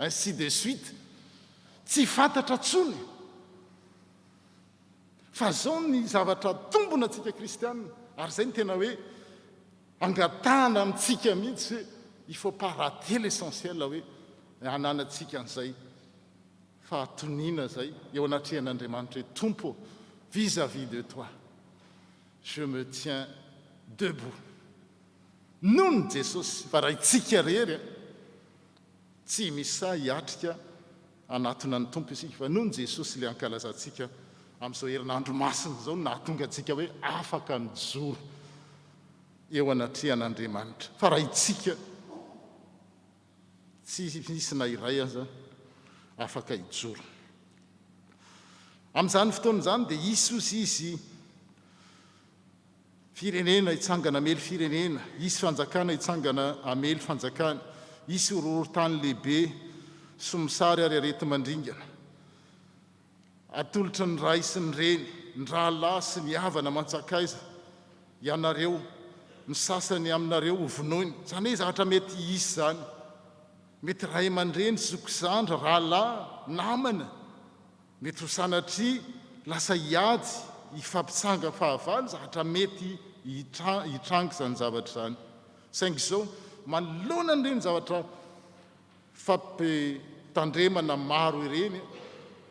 ainsi de suite tsy fantatra tsony fa zao ny zavatra tombona antsika kristianina ary zay ny tena hoe angatahana amintsika mihitsy hoe il faut pas rater l'essentiel hoe hananantsika an'izay fahatonina zay eo anatrehan'Andriamanitra hoe tompo vis-à-vis de toi je me tiens debout noho ny Jesosy fa raha itsika rery tsy misa hiatrika anatona ny tompo isika fa noho ny Jesosy le ankalazantsika amin'izao herinandro masina zao nahatonga antsika hoe afaka mijoro eo anatrehan'Andriamanitra fa raha itsika tsy misy na iray aza afaka hijoro amin'izany fotoana zany dia Isosy izy firenena hitsangana amely firenena isy fanjakana hitsangana amely fanjakana isy horohorontany lehibe somisary ary arety mandringana atolotra ny ray sy ny reny ny rahalahy sy ny havana mantsakaiza ianareo ny sasany aminareo hovonoiny zany hoe zavatra mety isy zany mety ray aman-dreny zokozandra rahalahy namana mety ho sanatria lasa hiady hifampitsanga fahavalo zavatra mety hitrango zany zavatra zany saingy zao manoloana an'ireny zavatra fampitandremana maro ireny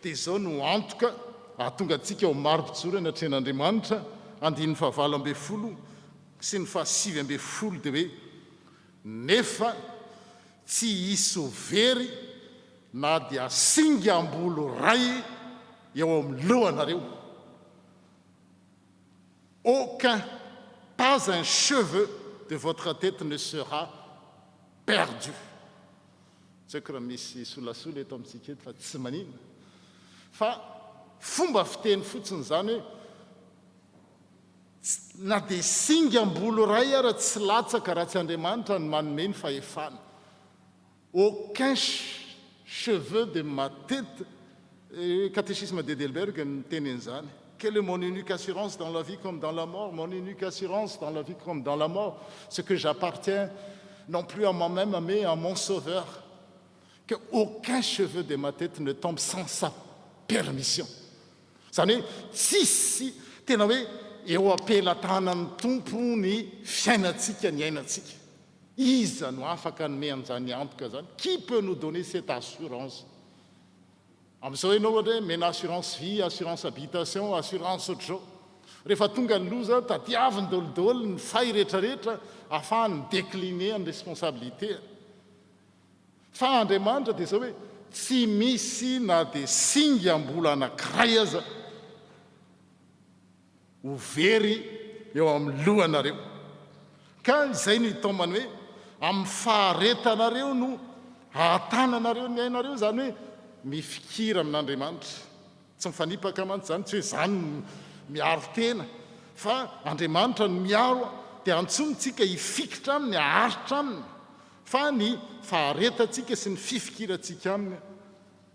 dia zao no antoka ahatonga antsika ho maro-pijoro anatrehan'Andriamanitra andiny fahavalo ambin'ny folo sy ny fahasivy ambin'ny folo dia hoe nefa tsy hisy ho very na dia singa ambolo ray eo amin'ny lohanareo aucun pas un cheveu de votre tête ne sera perdu tsaiko raha misy solasola eto amintsika eto fa tsy manina fa fomba fiteny fotsiny zany hoe na dia singa ambolo ray ara tsy latsaka raha tsy Andriamanitra ny manome ny fahefana aucun cheveu de ma tête catéchisme de Heidelberg ny tenin'izany quelle est mon unique assurance dans la vie comme dans la mort? Mon unique assurance dans la vie comme dans la mort, c'est que j'appartiens non plus à moi-même, mais à mon Sauveur. Que aucun cheveu de ma tête ne tombe sans sa permission. Zany hoe tsisy tena hoe eo ampelantanan'ny tompo ny fiainantsika ny ainatsika. Iza no afaka nome an'izany antoka zany? Qui peut nous donner cette assurance? Amin'izao ianao ohatra hoe mena assurance vie, assurance habitation, assurance ohatrizao. Rehefa tonga ny loza tadiaviny daolidolo ny fay rehetrarehetra ahafahany décliner ny responsabilité. Fa Andriamanitra dia zao hoe tsy misy na dia singa ambola anankiray aza ho very eo amin'ny lohanareo. Ka izay no hitomany hoe amin'ny faharetanareo no ahatananareo ny ainareo zany hoe mifikira amin'Andriamanitra tsy mifanipaka mantsy zany tsy hoe zany miaro tena fa Andriamanitra no miaro dia antsontsika hifikitra aminy aharitra aminy fa ny faharetatsika sy ny fifikirantsika aminy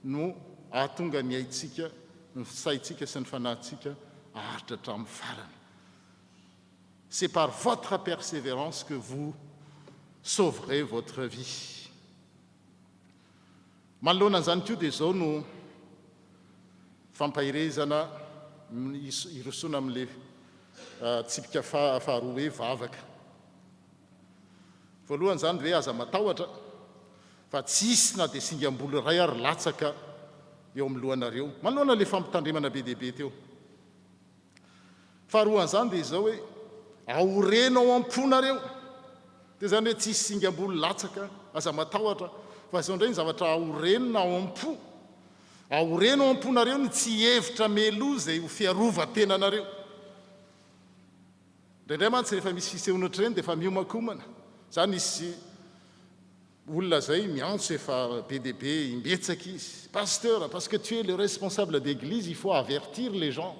no ahatonga ny aitsika ny saitsika sy ny fanahintsika aharitra hatramin'ny farany. C'est par votre persévérance que vous sauverez votre vie. Manoloana an'izany koa dia izao no fampahirezana irosona amin'ilay tsipika faharoa hoe vavaka. Voalohany zany hoe aza matahotra fa tsisy na dia singam-bolo iray ary latsaka eo amin'ny lohanareo manoloana ilay fampitandremana be dehibe teo. Faharoan' zany dia izao hoe aorena ao am-ponareo dia zany hoe tsisy singam-bolo latsaka aza matahotra fa izao indray ny zavatra aorenina ao am-po aorena ao am-ponareo ny tsy hevitra meloa zay ho fiarova-tenanareo. Indraindray mantsy rehefa misy fisehonotra ireny dia efa miomakomana zany isy olona zay miantso efa be dehibe imbetsaka izy pasteur parce que tu es le responsable d'église il faut avertir les gens.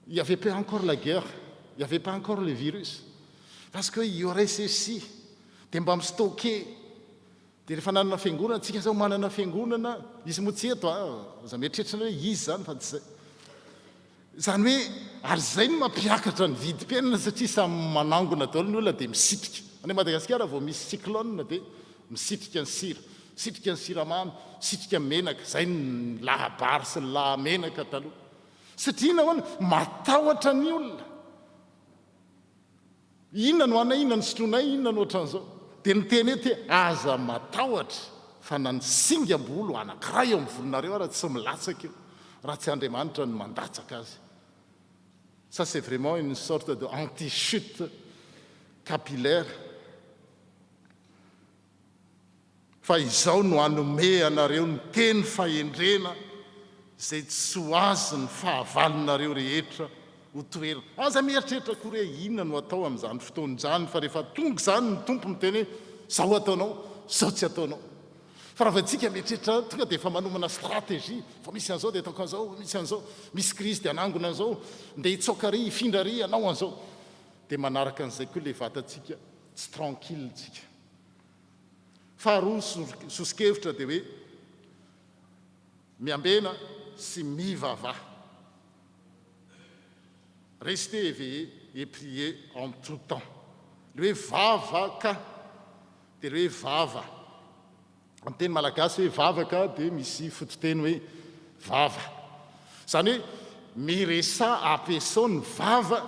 Il n'y avait pas encore la guerre, il n'y avait pas encore le virus parce qu'il y aurait ceci dia mba mistocké dia rehefa nanana fiangonana tsika zao manana fiangonana izy moa tsy eto za mieritreritra hoe izy zany fa tsy zay zany hoe ary zay no mampiakatra ny vidim-piainana satria samy manangona daholo ny olona dia misitrika. Any Madagasikara vao misy cyclone dia misitrika ny sira, misitrika ny siramamy, misitrika ny menaka, zay ny lahabary sy ny lahamenaka taloha. Satria nahoana matahotra ny olona. Inona no anay, inona ny sotroanay, inona no ohatran'izao. Dia ny teny ety aza matahotra fa na ny singam-bolo anankiray eo amin'ny volonareo raha tsy milatsaka eo, raha tsy Andriamanitra no mandatsaka azy. Ça c'est vraiment une sorte de anti-chute capillaire. Fa izao no anome anareo ny teny fahendrena zay tsy ho azy ny fahavalonareo rehetra ho toerana. Aza mieritreritra koa hoe inona no atao amin'izany fotoan'izany fa rehefa tonga izany ny tompo miteny hoe zao ataonao, zao tsy ataonao. Fa raha vantsika mieritreritra tonga dia efa manomana stratégie fa misy an'izao dia ataoko an'izao, misy an'izao, misy crise dia anangona an'izao, ndia hitsoaka ary hifindra ary anao an'izao. Dia manaraka an'izay koa ilay vatantsika tsy tranquille tsika. Faharoa sosikevitra dia hoe miambena sy mivavaha. Restez éveillés et priez en tout temps. Le hoe vavaka dia le hoe vava. Amin'ny teny malagasy hoe vavaka dia misy fototeny hoe vava. Zany hoe miresa ampiasao ny vava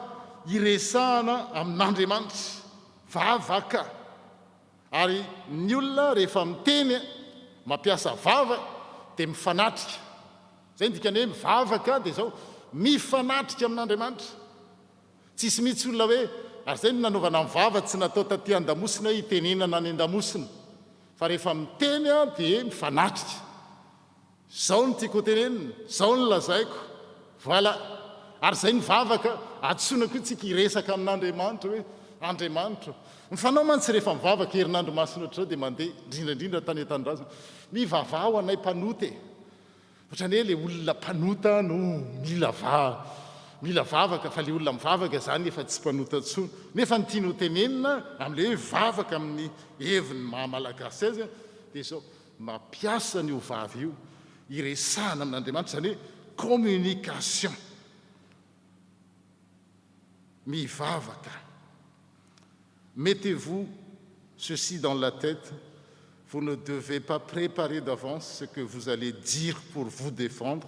iresahana amin'Andriamanitra. Vavaka. Ary ny olona rehefa miteny mampiasa vava dia mifanatrika. Zay ny dikany hoe mivavaka dia zao mifanatrika amin'Andriamanitra. Tsisy mihitsy olona hoe ary zay no nanaovana mivava tsy natao taty an-damosina hitenenana any an-damosina fa rehefa miteny dia mifanatrika. Zao no tiako tenenina, zao no lazaiko. Voilà. Ary zay ny vavaka atsoina koa tsika hiresaka amin'Andriamanitra hoe Andriamanitra. Mifanao mantsy rehefa mivavaka herinandro masina ohatr'izao dia mandeha indrindraindrindra tany an-tanindrazana mivavaha ho anay mpanoty e. Ohatrany hoe ilay olona mpanota no mila vavaka fa ilay olona mivavaka zany efa tsy mpanota intsony. Nefa ny tiany ho tenenina amin'ilay hoe vavaka amin'ny heviny mahamalagasy azy dia zao mampiasa n'io vava io hiresahana amin'Andriamanitra zany hoe communication. Mivavaka. Mettez-vous ceci dans la tête, vous ne devez pas préparer d'avance ce que vous allez dire pour vous défendre.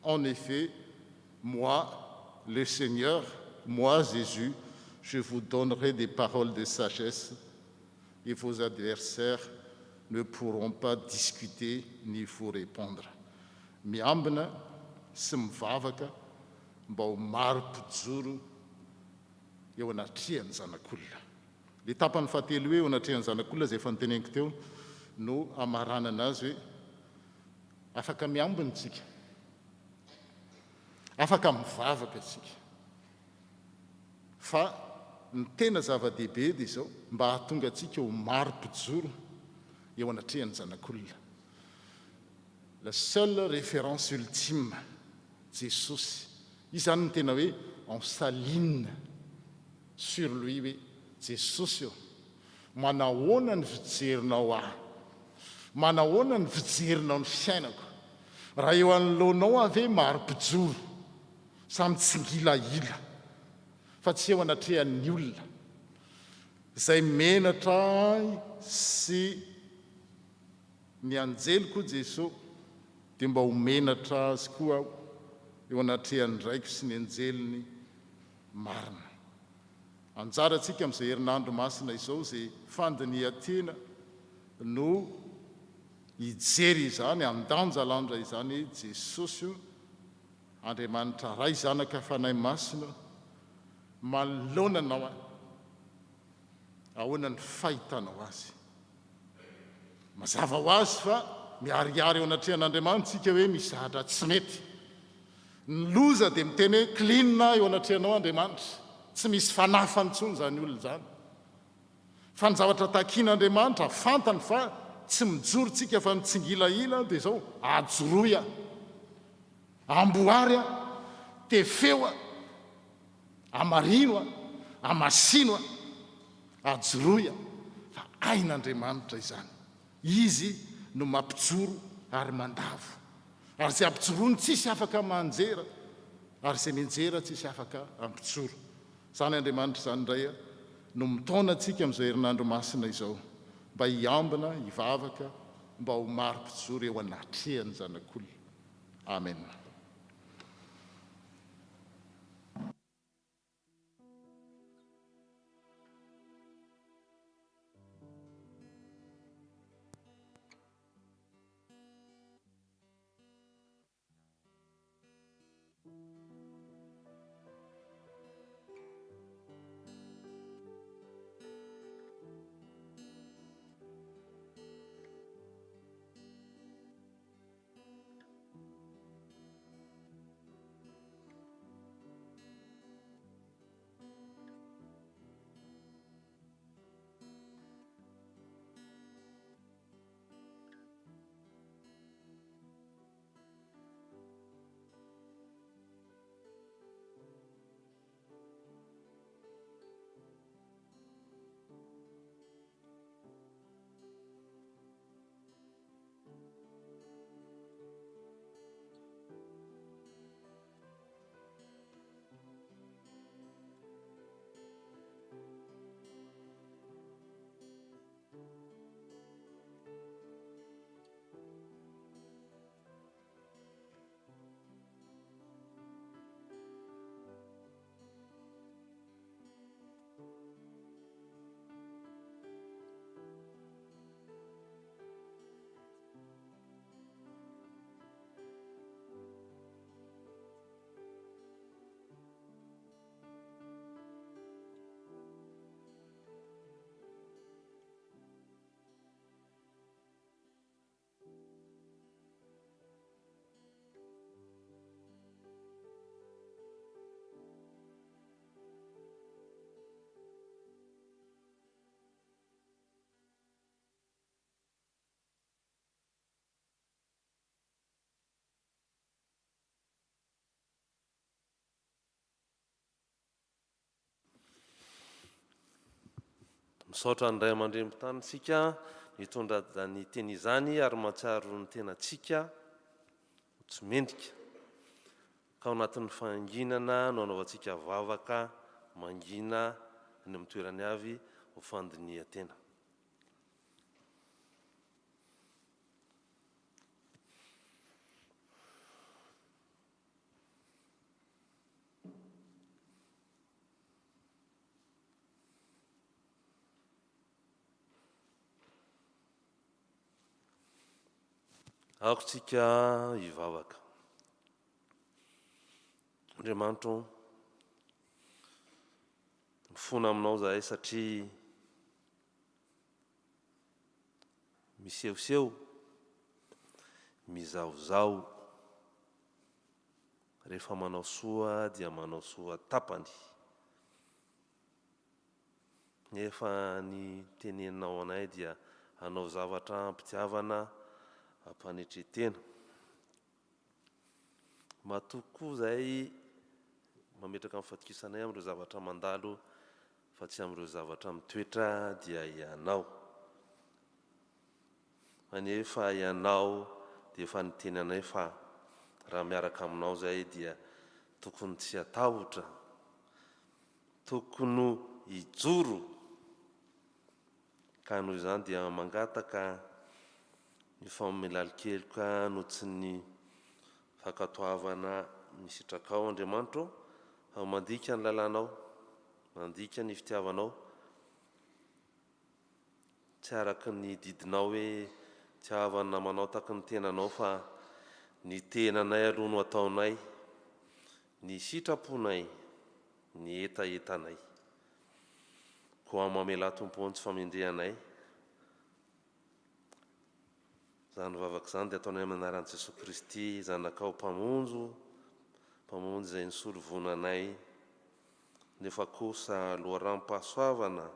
En effet, moi, le Seigneur, moi, Jésus, je vous donnerai des paroles de sagesse et vos adversaires ne pourront pas discuter ni vous répondre. Miambina sy mivavaka mba ho maro-pijoro eo anatrihan'ny zanak'olona. Le tapany fahatelo hoe eo anatrihan'ny zanak'olona zay efa niteneniko teo no amaranana azy hoe afaka miambina tsika, afaka mivavaka tsika. Fa ny tena zava-dehibe dia izao mba hahatonga atsika ho maro-pijoro eo anatrihan'ny zanak'olona. la seule référence ultime Jesosy izy zany ny tena hoe en saline sur lui hoe Jesosy io manahoana ny fijerinao ahy manahoana ny fijerinao ny fiainako raha eo anoloanao ave maro-pijoro samy tsingilaila fa tsy eo anatrehan'ny olona izay menatra sy ny anjeliko Jesosy dia mba homenatra azy koa aho eo anatrehan'ny raiko sy ny anjeliny marina anjarantsika amin'izay herinandro masina izao izay fandinihan-tena no hijery izany andanjalandra izany Jesosy io Andriamanitra ray zanaka fanahy masina malonanao ahy ahoana ny fahitanao azy mazava ho azy fa miariary eo anatrehan'Andriamanitra tsika hoe misy zahatra tsy mety ny loza dia miteny hoe clean eo anatrehanao Andriamanitra tsy misy fanafany intsony zany olona zany fa ny zavatra takian'Andriamanitra fantany fa tsy mijorontsika fa mitsingilaila dia zao ajoroy amboary tefeo amarino amasino ajoroy fa ain'Andriamanitra izany izy no mampijoro ary mandavo ary zay ampijoroany tsisy afaka manjera ary zay menjera tsisy afaka ampijoro zany Andriamanitra zany indray no mitaona antsika amin'izay herinandro masina izao mba hiambina hivavaka mba ho maro-pijoro eo anatrehany zanak'olona amen. misaotra ny ray aman-dreny-tanitsika mitondra zany teny izany ary mahatsiaro ny tenantsika tsy mendrika ka ao anatin'ny fanginana no anaovantsika vavaka mangina ny amin'ny toerany avy ho fandinihan-tena. Aokotsika hivavaka. Andriamanitra mifona aminao zahay satria misehoseho mizahozaho rehefa manao soa dia manao soa tapany nefa ny teneninao anay dia hanao zavatra ampitiavana ampanetretena matokoa zay mametraka amin'ny fatokisanay amin'ireo zavatra mandalo fa tsy amin'ireo zavatra mitoetra dia ianao anefa ianao dia efa niteny anay fa raha miaraka aminao zay dia tokony tsy atahotra, tokony hijoro ka noho izany dia mangataka ny famelali-keloka no tsy ny fakatoavana misitraka ao Andriamanitra ao mandika ny lalànao, mandika ny fitiavanao, tsy araka ny didinao hoe tiavana manao taky ny tenanao fa ny tenanay aloha no ataonay, ny sitraponay, ny etaetanay koa mamela tompo tsy famendrehanay. Zany vavaka izany dia ataonay amin'ny anaran'i Jesosy Kristy zanakao mpamonjo izay nisolo vonanay nefa kosa loharam-pahasoavana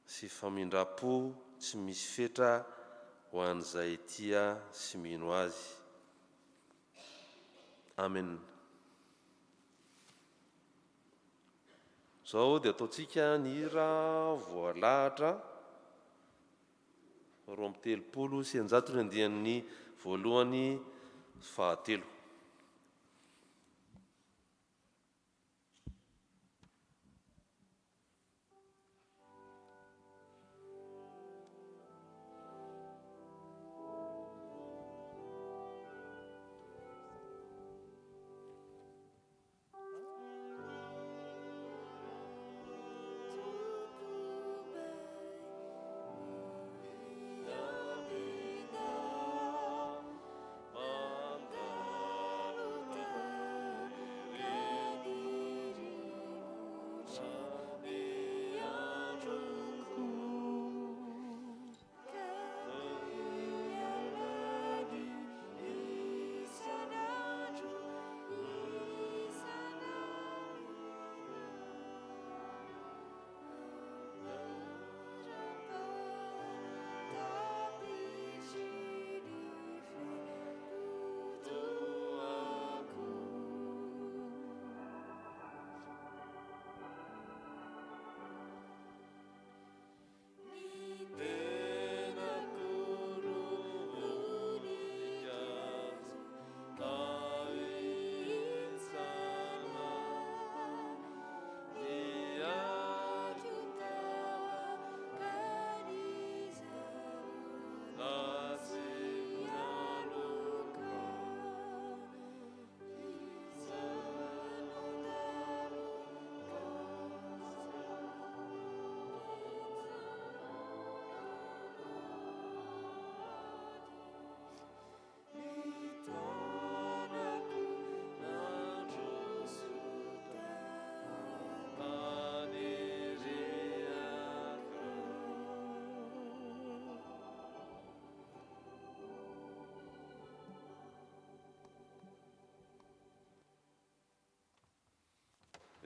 sy famindram-po tsy misy fetra ho an'izay tia sy mino azy. Amen. Zao dia ataontsika ny hira voalahatra 280 voalohany fahatelo.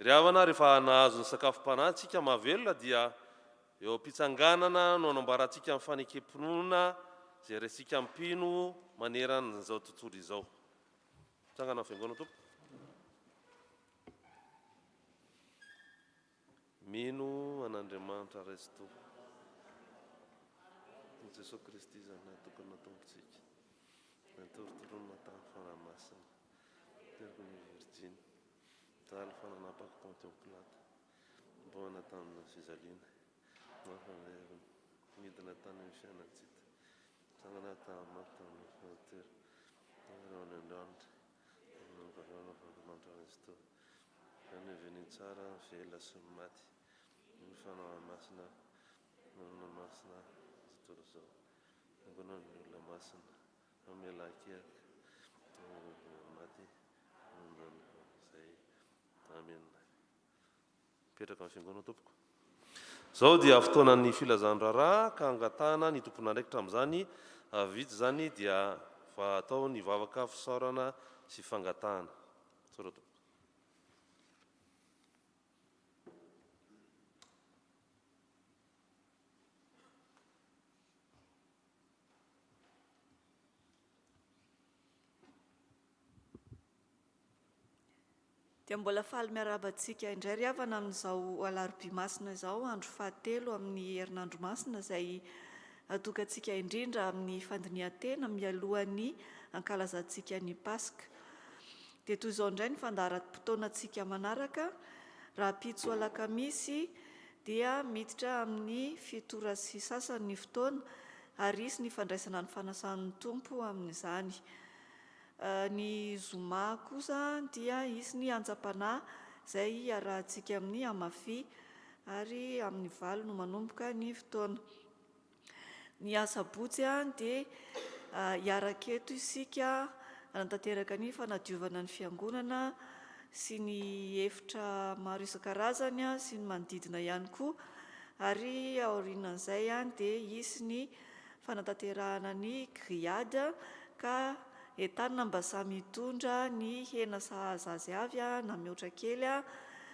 Ry havana rehefa nahazo ny sakafom-panahintsika mahavelona dia eo am-pitsanganana no anambarantsika amin'ny fanekem-pinoana izay raisika mpino maneran'izao tontolo izao. Tsangana fiangonana tompo. Mino an'Andriamanitra Resto. Jesosy Kristy izany tokony nataontsika. Natorotoroana tamin'ny fanamasina. Teriko ny Virginy. Taly fananapaka Pontius Pilate. Mboana tamin'ny fizaliana. Mahafanariny. Midina tany amin'ny fiainantsika. Tsangana tamin'ny tamin'ny fanatery. Tamin'ny Andriamanitra. Andriamanitra Resto. Ny veny tsara vela sy ny maty. Ny fanamasina. Ny masina. Zao. Ngona ny olona masina. Amelakeka. Maty. Zay. Amen. Petraka amin'ny fiangonana tompoko. Zao dia fotoanan'ny filazan-draharaha ka angatahana ny tompon'andraikitra amin'izany avitsy zany dia fa atao ny vavaka fisaorana sy fangatahana. Sora tompoko. dia mbola faly miarabantsika indray ry havana amin'izao alarobia masina izao, andro fahatelo amin'ny herinandro masina izay atokantsika indrindra amin'ny fandinihan-tena mialohan'ny ankalazantsika ny Paska. Dia toy izao indray ny fandaharam-potoanantsika manaraka. Raha pitso alakamisy dia miditra amin'ny 7 sy sasany ny fotoana ary isy ny fandraisana ny fanasan'ny tompo amin'izany. Ny zoma kosa dia isy ny anjam-panahy izay arahantsika amin'ny amafy ary amin'ny 8 no manomboka ny fotoana. Ny asabotsy dia hiaraka eto isika anatanteraka ny fanadiovana ny fiangonana sy ny efitra maro isan-karazany sy ny manodidina ihany koa, ary aorianan'izay dia isy ny fanatanterahana ny grillade ka entanina mba samy hitondra ny hena sahaza azy avy na mihoatra kely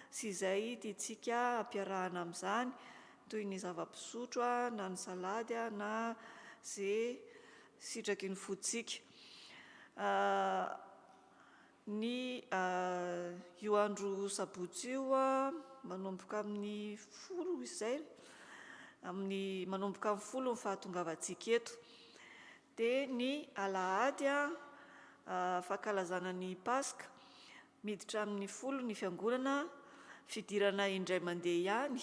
sy izay tiantsika ampiarahana amin'izany, toy ny zava-pisotro na ny salady na izay sitraky ny foditsika. Ny io andro sabotsy io manomboka amin'ny 10 izay, manomboka amin'ny 10 ny fahatongavantsika eto. Dia ny alahady fankalazana ny Paska miditra amin'ny 10 ny fiangonana, fidirana indray mandeha ihany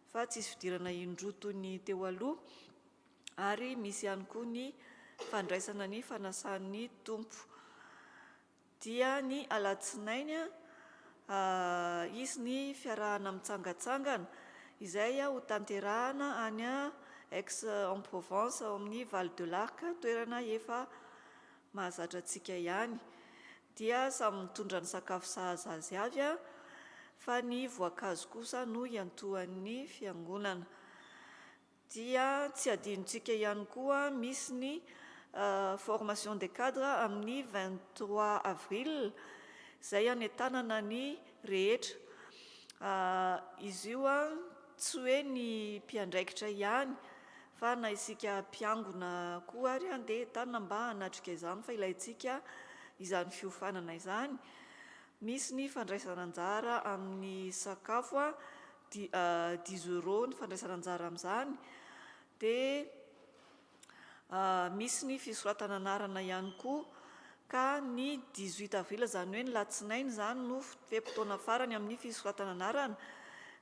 fa tsisy fidirana indroa toy ny teo aloha, ary misy ihany koa ny fandraisana ny fanasan'ny tompo. Dia ny alatsinainy isy ny fiarahana mitsangatsangana izay ho tanterahana any Aix-en-Provence ao amin'ny Val de l'Arc, toerana efa mahazatra antsika ihany. Dia samy mitondra ny sakafo sahaza azy avy fa ny voankazo kosa no iantohan'ny fiangonana. Dia tsy adinontsika ihany koa misy ny formation des cadres amin'ny 23 avril izay anentanana ny rehetra. Izy io tsy hoe ny mpiandraikitra ihany fa na isika mpiangona koa ary dia entanana mba hanatrika izany fa ilayntsika izany fiofanana izany. Misy ny fandraisana anjara amin'ny sakafo 10 € ny fandraisana anjara amin'izany. Dia misy ny fisoratana anarana ihany koa ka ny 18 avril izany hoe ny latsinainy izany no feim-potoana farany amin'ny fisoratana anarana.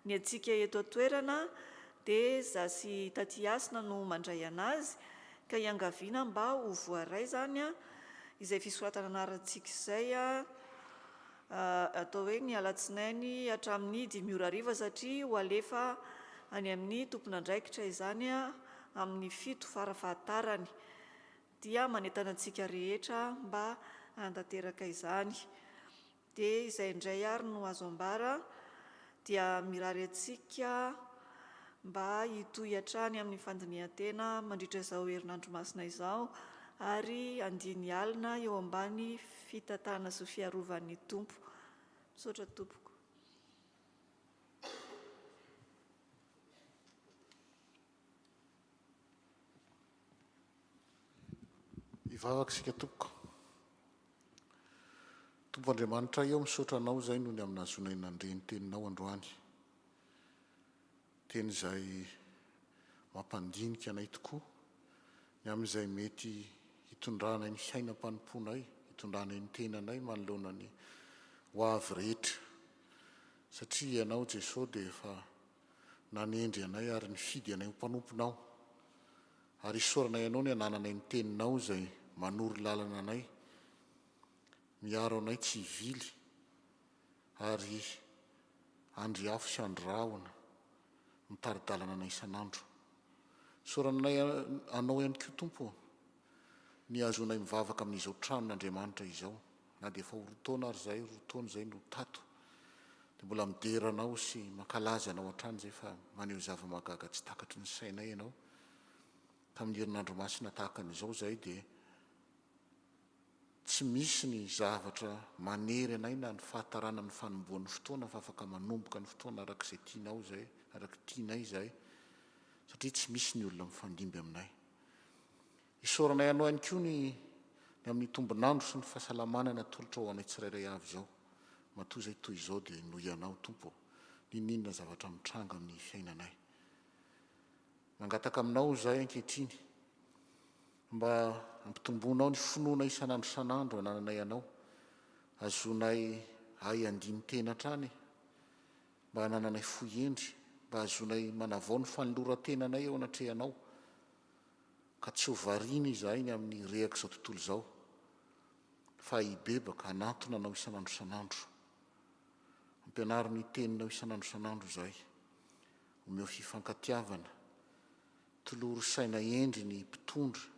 Ny antsika eto an-toerana dia zasy taty Hasina no mandray anazy ka iangaviana mba ho voaray izany izay fisoratana anarantsika izay atao hoe ny alatsinainy hatramin'ny 5 satria ho alefa any amin'ny tompon'andraikitra izany amin'ny 7 farafahatarany. Dia manentana antsika rehetra mba hanatanteraka izany. Dia izay indray ary no azo ambara dia mirary antsika mba hitohy hatrany amin'ny fandinihan-tena mandritra izao herinandro masina izao ary andiny alina eo ambany fitatana sy fiarovan'ny tompo. Misaotra tompoko. Ivavaka isika tompoko. Tompo Andriamanitra, eo misaotra anao izay no ny aminazonay nandre ny teninao androany. Teny izay mampandinika anay tokoa, ny amin'izay mety hitondranay ny fiainam-panomponay, hitondranay ny tenanay manoloana ny ho avy rehetra. Satria ianao Jesosy dia efa nanendry anay ary nifidy anay ho mpanomponao. Ary isaoranay ianao ny anananay ny teninao izay manoro lalana anay, miaro anay tsy hivily ary andry afo sy andro rahona mitaridalana anay isan'andro. Isaoranay anao ihany koa Tompo ny azonay mivavaka amin'izao tranon'Andriamanitra izao, na dia efa rotaona ary izay rotaona izay no tato, dia mbola mideranao sy mankalaza anao hatrany izay fa maneho zava-magaga tsy takatry ny sainay ianao. Tamin'ny herinandro masina tahaka an'izao izay dia tsy misy ny zavatra manery anay na ny fahatarana ny fanomboan'ny fotoana fa afaka manomboka ny fotoana arak'izay tianao izay, araka tianay izay, satria tsy misy ny olona mifandimby aminay. Isaoranay anao ihany koa ny amin'ny tombonandro sy ny fahasalamana natolotra ho anay tsirairay avy izao, matoa zay toy izao dia no ianao tompo ninona zavatra mitranga amin'ny fiainanay. Mangataka aminao zahay ankehitriny mba ampitombonao ny finoana isan'andro isan'andro anananay anao, azonay ay andiny tena trany, mba hanananay fohendry, mba azonay manavao ny fanoloran-tenanay eo anatrehanao, ka tsy ho variana izahay ny amin'ny rehaka izao tontolo izao, fa hibebaka hanatona anao isan'andro isan'andro. Ampianaro ny teninao isan'andro isan'andro izahay, omeo fifankatiavana, toloro saina endry ny mpitondra,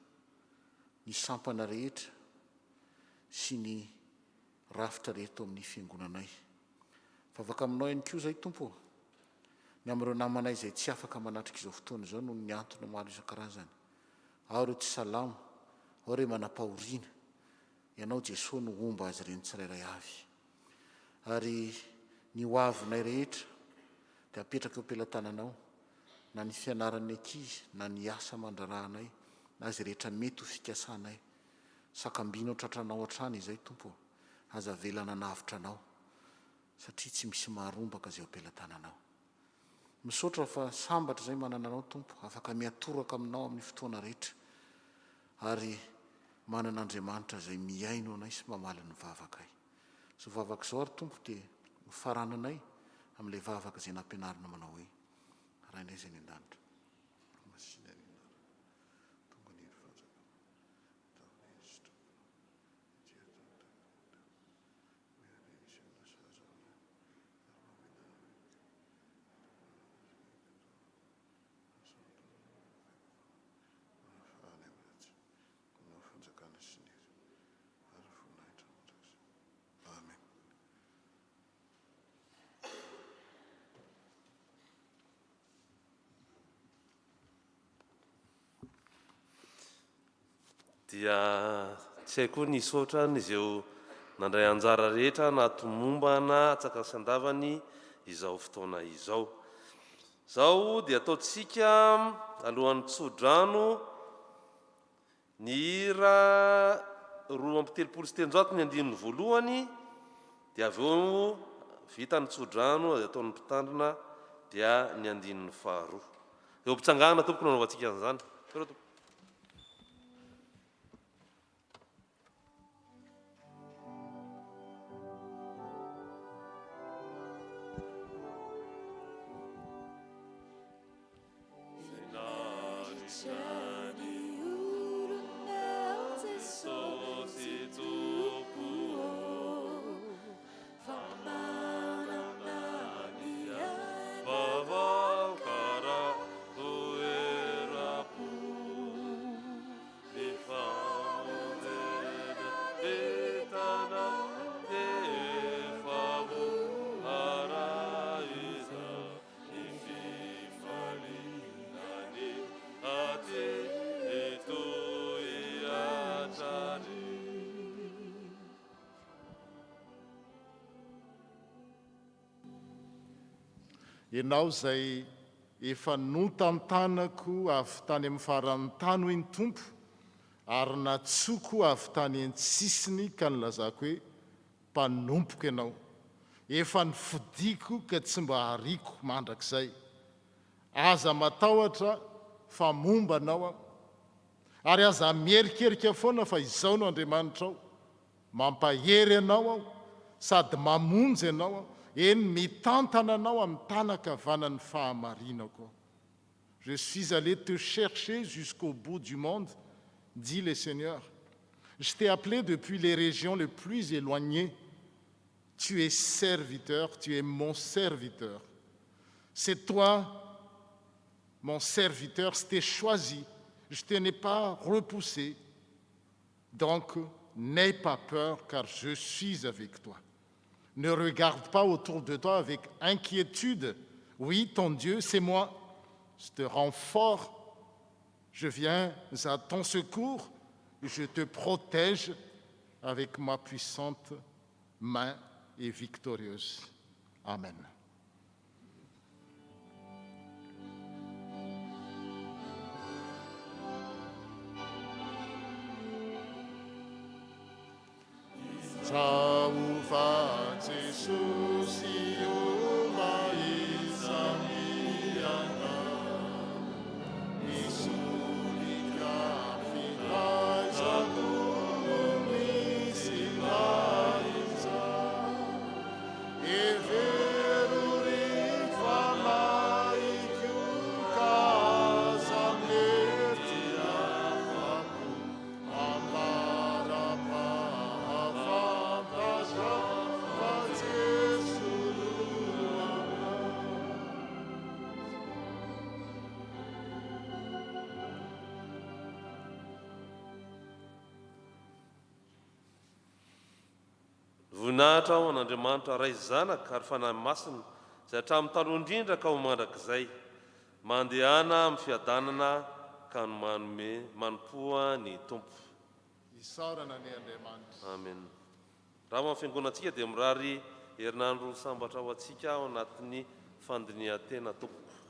ny sampana rehetra sy ny rafitra rehetra amin'ny fiangonanay. Favaka aminao ihany koa izay tompo, ny amin'ireo namanay izay tsy afaka manatrika izao fotoana izao noho ny antony maro isan-karazany. Ao ireo tsy salama, ao ireo manam-pahoriana, ianao Jesosy no omba azy ireny tsirairay avy. Ary ny hoavinay rehetra dia apetraka eo am-pelantananao, na ny fianaran'ny ankizy, na ny asa mandrarahanay, na izay rehetra mety ho fikasanay. Sakambinao tratranao hatrany izay tompo, aza velana navitra anao, satria tsy misy maharombaka izay am-pelantananao. Misaotra fa sambatra izay manana anao tompo, afaka miatoraka aminao amin'ny fotoana rehetra, ary manan'Andriamanitra izay miaino anay sy mamaly ny vavakay. So vavaka izao ary tompo dia mifarananay amin'ilay vavaka izay nampianarina manao hoe rainay izay ny an-danitra. Dia tsy haiko ny saotra nyzeo nandray anjara rehetra natomomba na atsakasandavany izao fotoana izao. Zao dia ataontsika alohan'ny tsodrano ny hira 2:30 ny andininy voalohany, dia avy eo vita ny tsodrano dia ataon'ny mpitandrina dia ny andininy faharoa. Eo mpitsangana tompoko nanaovantsika an'izany. Ianao izay efa notantanako avy tany amin'ny faran'ny tany hoy ny tompo, ary natsoko avy tany an-tsisiny ka nilazako hoe mpanompoka ianao. Efa nifidiko ka tsy mba hariko mandrakizay. Aza matahotra fa momba anao, ary aza mierikerika foana fa izao no Andriamanitra ao. Mampahery anao aho, sady mamonjy ianao aho, eny mitantana anao amin'ny tanakavanan'ny fahamarinako. Je suis allé te chercher jusqu'au bout du monde, dit le Seigneur. Je t'ai appelé depuis les régions les plus éloignées. Tu es serviteur, tu es mon serviteur. C'est toi, mon serviteur, je t'ai choisi. Je ne t'ai pas repoussé. Donc, n'aie pas peur, car je suis avec toi. Ne regarde pas autour de toi avec inquiétude. Oui, ton Dieu, c'est moi. Je te rends fort. Je viens à ton secours. Je te protège avec ma puissante main et victorieuse. Amen. Sauva Jesus io maisamiana Isulika filaizaku misy laiza Everuri fanaikio kazamety afako Amarapahafantasa fa Jesu loana voninahitra ao an'Andriamanitra ray zanaka ary fanahy masina izay hatramin'ny taloha indrindra ka ho mandrakizay mandehana amin'ny fiadanana ka no manome manompoa ny tompo. Isarana ny Andriamanitra. Amen. Raha mampiangonantsika dia mirary herinandro sambatra ho antsika ao anatin'ny fandinihan-tena tompoko.